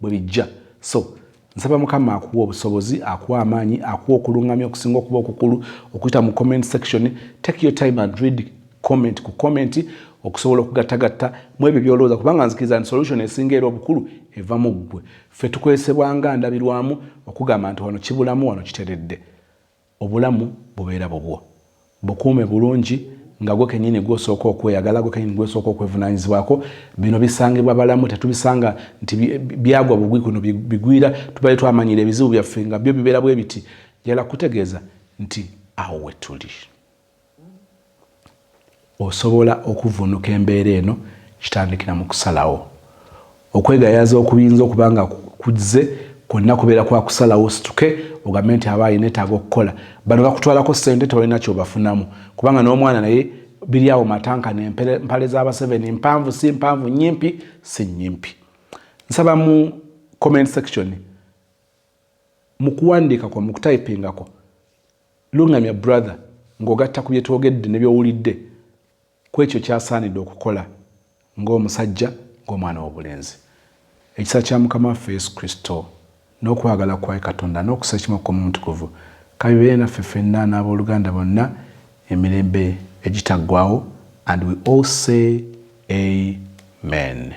bwe bijja. So nsaba Mukama akuwa obusobozi, akuwa amaanyi, akuwa okulungamya okusinga okuba okukulu okuyita mu comment section. Take your time and read comment ku comment okusobola okugattagatta mu ebyo byolowooza kubanga nzikiriza nti solution esinga era obukulu eva mu ggwe. Ffe tukozesebwa nga ndabirwamu okugamba nti wano kibulamu wano kiteredde. Obulamu bubeera bubwo. Bukuume bulungi nga gwe kennyini gw'osooka okweyagala, gwe kennyini gw'osooka okwevunaanyizibwako. Bino bisangibwa balamu, tetubisanga nti byagwa bugwi kuno bigwira tubaye twamanyira ebizibu byaffe nga byo bibeera bwe biti. Njagala kutegeeza nti awo we tuli. Osobola okuvunuka embeera eno kitandikira mu kusalawo. Okwegayaza okuyinza okubanga kuzze kwonna kubeera kwa kusalawo situke ogambe nti aba alina etaaga okukola. Bano bakutwalako ssente tolina kyobafunamu kubanga n'omwana naye biri awo matanka n'empale z'aba7 mpanvu si mpanvu, nyimpi si nyimpi. Nsaba mu comment section mu kuwandiikako mu kutayipingako lungamya brother ng'ogatta ku bye twogedde ne by'owulidde ku ekyo kyasaanidde okukola ng'omusajja ng'omwana w'obulenzi. Ekisa kya Mukama waffe Yesu Kristo n'okwagala kwa Katonda n'okusaba kimu kw'Omutukuvu kabibeere naffe ffenna n'abooluganda bonna emirembe egitaggwaawo, and we all say amen.